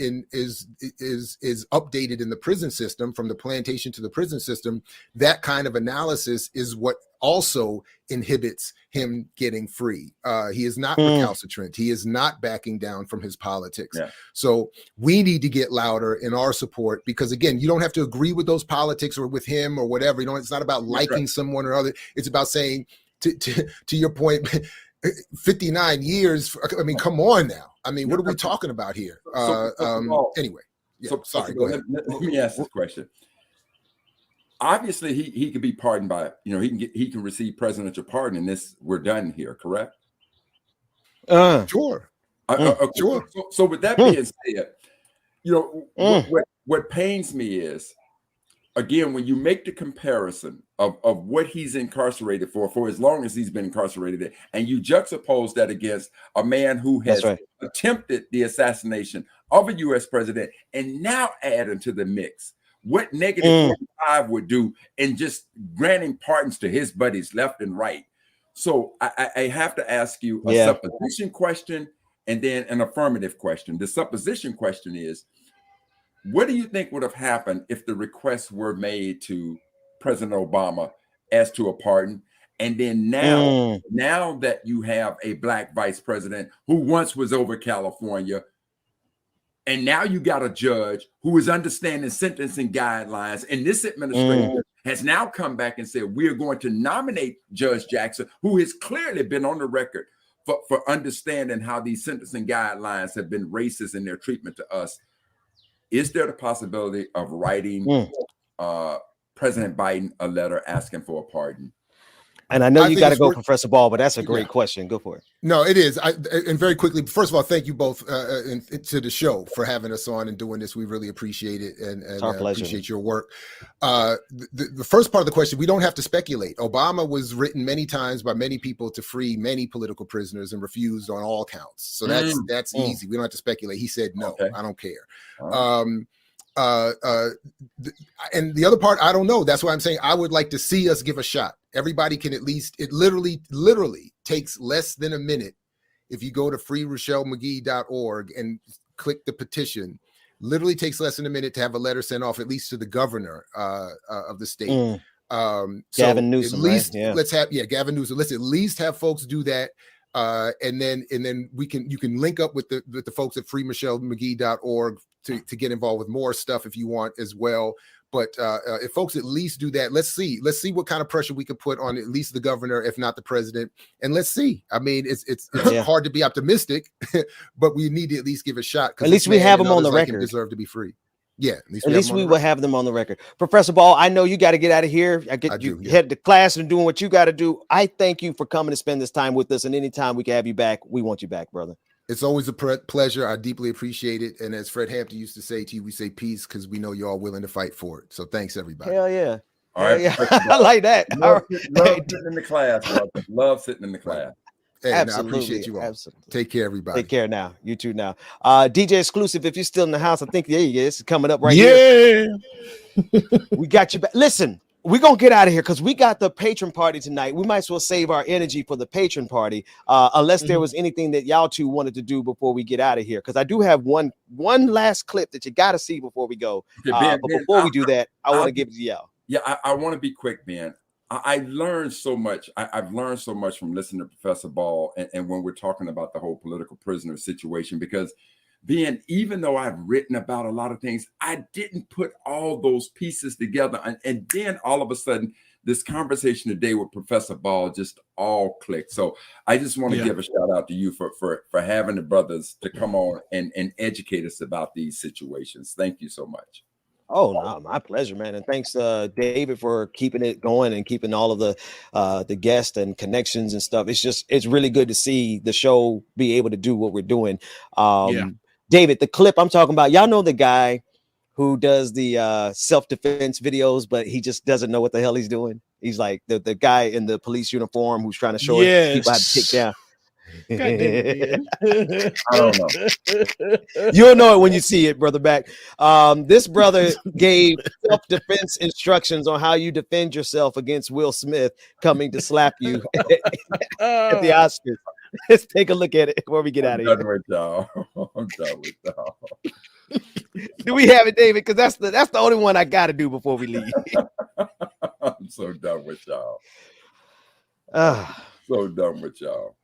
updated in the prison system, from the plantation to the prison system, that kind of analysis is what also inhibits him getting free. He is not recalcitrant. He is not backing down from his politics. Yeah. So we need to get louder in our support, because again, you don't have to agree with those politics or with him or whatever. You know, it's not about liking someone or other. It's about saying, to your point, 59 years. I mean, come on now. I mean, what are we talking about here? Anyway. Yeah, sorry. Go ahead. Let me ask this question. Obviously, he could be pardoned by, he can receive presidential pardon, and we're done here, correct? Sure. Sure. So with that being said, what pains me is, again, when you make the comparison of what he's incarcerated for as long as he's been incarcerated, and you juxtapose that against a man who has attempted the assassination of a U.S. president, and now add into the mix what negative 45 would do in just granting pardons to his buddies left and right. So I have to ask you a supposition question and then an affirmative question. The supposition question is, what do you think would have happened if the requests were made to President Obama as to a pardon? And then now that you have a black vice president who once was over California, and now you got a judge who is understanding sentencing guidelines, and this administration has now come back and said, we're going to nominate Judge Jackson, who has clearly been on the record for understanding how these sentencing guidelines have been racist in their treatment to us. Is there the possibility of writing President Biden a letter asking for a pardon? And I know you got to go, Professor Ball, but that's a great question. Go for it. No, it is. And very quickly, first of all, thank you both to the show for having us on and doing this. We really appreciate it, and appreciate your work. The first part of the question, we don't have to speculate. Obama was written many times by many people to free many political prisoners and refused on all counts. So that's easy. We don't have to speculate. He said, no, I don't care. And the other part, I don't know. That's why I'm saying I would like to see us give a shot. Everybody can at least, it literally takes less than a minute. If you go to freerochellemcgee.org and click the petition, literally takes less than a minute to have a letter sent off, at least to the governor of the state. Gavin Newsom, at least right? let's have, Gavin Newsom. Let's at least have folks do that. And then you can link up with the folks at freerochellemcgee.org to get involved with more stuff if you want as well. But if folks at least do that, let's see what kind of pressure we could put on at least the governor, if not the president. And let's see. I mean, it's hard to be optimistic, but we need to at least give a shot. At least we have them on the record. Deserve to be free. Yeah, at least we will have them on the record. Professor Ball, I know you got to get out of here. You head to class and doing what you got to do. I thank you for coming to spend this time with us. And anytime we can have you back, we want you back, brother. It's always a pleasure. I deeply appreciate it. And as Fred Hampton used to say to you, we say peace because we know you're all willing to fight for it. So thanks, everybody. Hell yeah. All right. Yeah. I like that. Love sitting in the class, brother. Love sitting in the class. Hey, Absolutely. I appreciate you all. Absolutely. Take care, everybody. Take care now. You too now. DJ Exclusive, if you're still in the house, I think there you is. It's coming up right here. We got you back. Listen, we're going to get out of here because we got the patron party tonight. We might as well save our energy for the patron party unless there was anything that y'all two wanted to do before we get out of here. Because I do have one last clip that you got to see before we go. Okay, but before we do that, I want to give it to y'all. Yeah, I want to be quick, Ben. I learned so much. I've learned so much from listening to Professor Ball and when we're talking about the whole political prisoner situation, because even though I've written about a lot of things, I didn't put all those pieces together. And then all of a sudden, this conversation today with Professor Ball just all clicked. So I just want to give a shout out to you for having the brothers to come on and educate us about these situations. Thank you so much. Oh no, my pleasure, man. And thanks, David, for keeping it going and keeping all of the guests and connections and stuff. It's really good to see the show be able to do what we're doing. David, the clip I'm talking about, y'all know the guy who does the self-defense videos, but he just doesn't know what the hell he's doing. He's like the guy in the police uniform who's trying to show people how to kick down. I don't know. You'll know it when you see it, brother Back. This brother gave self-defense instructions on how you defend yourself against Will Smith coming to slap you at the Oscars. Let's take a look at it before we get out of here. I'm done with y'all. Do we have it, David? Because that's the only one I got to do before we leave. I'm so done with y'all. So done with y'all.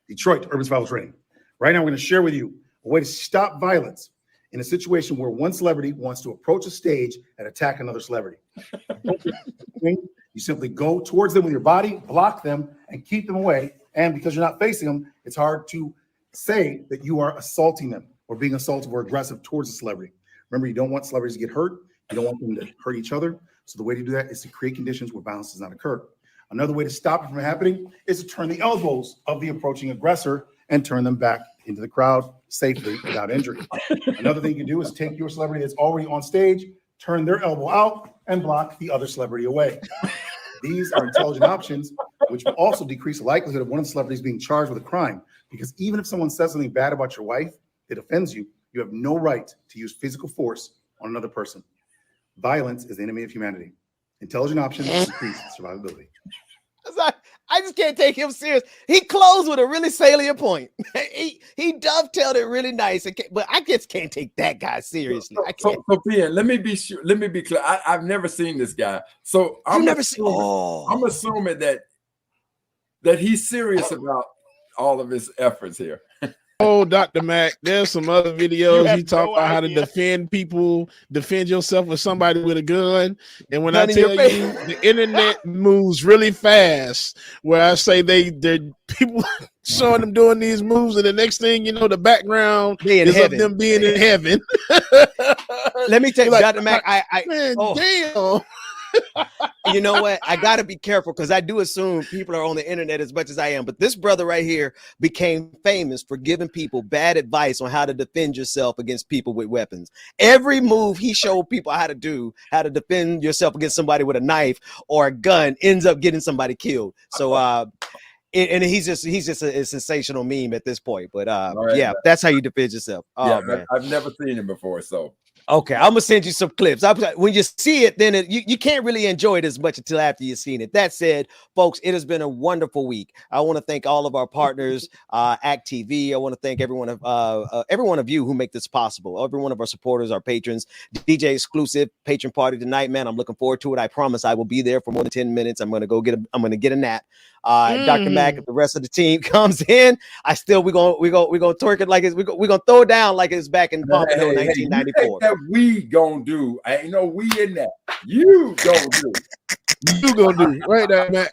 Detroit Urban Survival Training. Right now, I'm going to share with you a way to stop violence in a situation where one celebrity wants to approach a stage and attack another celebrity. You simply go towards them with your body, block them, and keep them away. And because you're not facing them, it's hard to say that you are assaulting them or being assaultive or aggressive towards a celebrity. Remember, you don't want celebrities to get hurt. You don't want them to hurt each other. So the way to do that is to create conditions where violence does not occur. Another way to stop it from happening is to turn the elbows of the approaching aggressor and turn them back into the crowd safely without injury. Another thing you can do is take your celebrity that's already on stage, turn their elbow out, and block the other celebrity away. These are intelligent options, which will also decrease the likelihood of one of the celebrities being charged with a crime. Because even if someone says something bad about your wife that offends you, you have no right to use physical force on another person. Violence is the enemy of humanity. Intelligent options increase survivability. I just can't take him serious. He closed with a really salient point. he dovetailed it really nice, but I just can't take that guy seriously. I can't. So Ben, let me be sure. Let me be clear. I've never seen this guy, so I'm I'm assuming that he's serious about all of his efforts here. Oh, Dr. Mac, there's some other videos you talk about how to defend yourself with somebody with a gun. And when I tell you the internet moves really fast, where I say they're people showing them doing these moves, and the next thing you know, the background is of them being in heaven. Let me tell you, Dr. Mac, damn. You know what? I got to be careful because I do assume people are on the internet as much as I am. But this brother right here became famous for giving people bad advice on how to defend yourself against people with weapons. Every move he showed people how to do, how to defend yourself against somebody with a knife or a gun, ends up getting somebody killed. So, and he's just a sensational meme at this point. But yeah, that's how you defend yourself. Oh, man. I've never seen him before, so. Okay, I'm gonna send you some clips. When you see it, then you can't really enjoy it as much until after you've seen it. That said, folks, it has been a wonderful week. I want to thank all of our partners, Act TV. I want to thank every one of you who make this possible. Every one of our supporters, our patrons. DJ Exclusive patron party tonight, man. I'm looking forward to it. I promise I will be there for more than 10 minutes. I'm gonna get a nap. Dr. Mac, if the rest of the team comes in, we're gonna twerk it like we're gonna throw it down like it's back in Pompano 1994. That we gonna do. I ain't no we in that. You gonna do. You gonna do right there, man.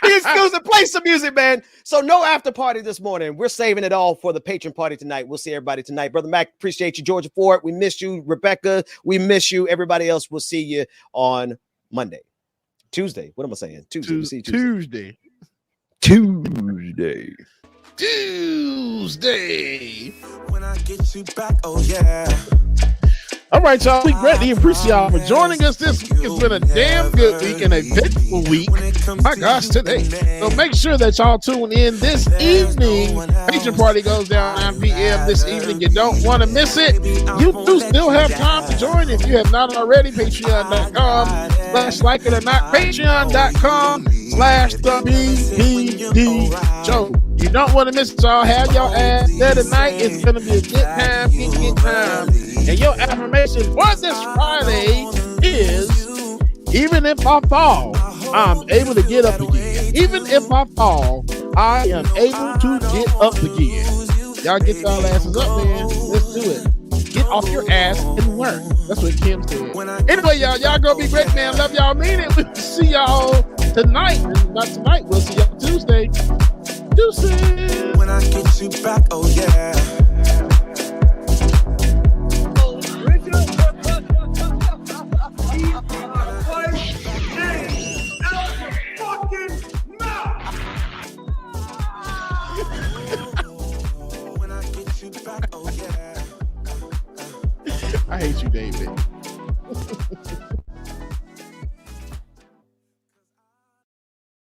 Exclusive, play some music, man. So no after party this morning. We're saving it all for the patron party tonight. We'll see everybody tonight. Brother Mac, appreciate you. Georgia Ford, we miss you. Rebecca, we miss you. Everybody else, we'll see you on Monday. Tuesday. What am I saying? Tuesday. Tuesday. Tuesday. When I get you back, oh yeah. All right, y'all. We greatly appreciate y'all for joining us this week. It's been a damn good week and a eventful week. My gosh, today. So make sure that y'all tune in this evening. Patron party goes down 9 p.m. this evening. You don't want to miss it. You do still have time to join if you have not already. Patreon.com/like it or not. Patreon.com/the show. You don't want to miss it, y'all. Have your ass there tonight. It's going to be a good time, good time. And your affirmation for this Friday is, even if I fall, I'm able to get up again. Even if I fall, I am able to get up again. Y'all get y'all asses up, man. Let's do it. Get off your ass and work. That's what Kim said. Anyway, y'all go be great, man. Love y'all. Mean it. We'll see y'all tonight. Not tonight. We'll see y'all Tuesday. Deuces. When I get you back, oh yeah. I hate you, David.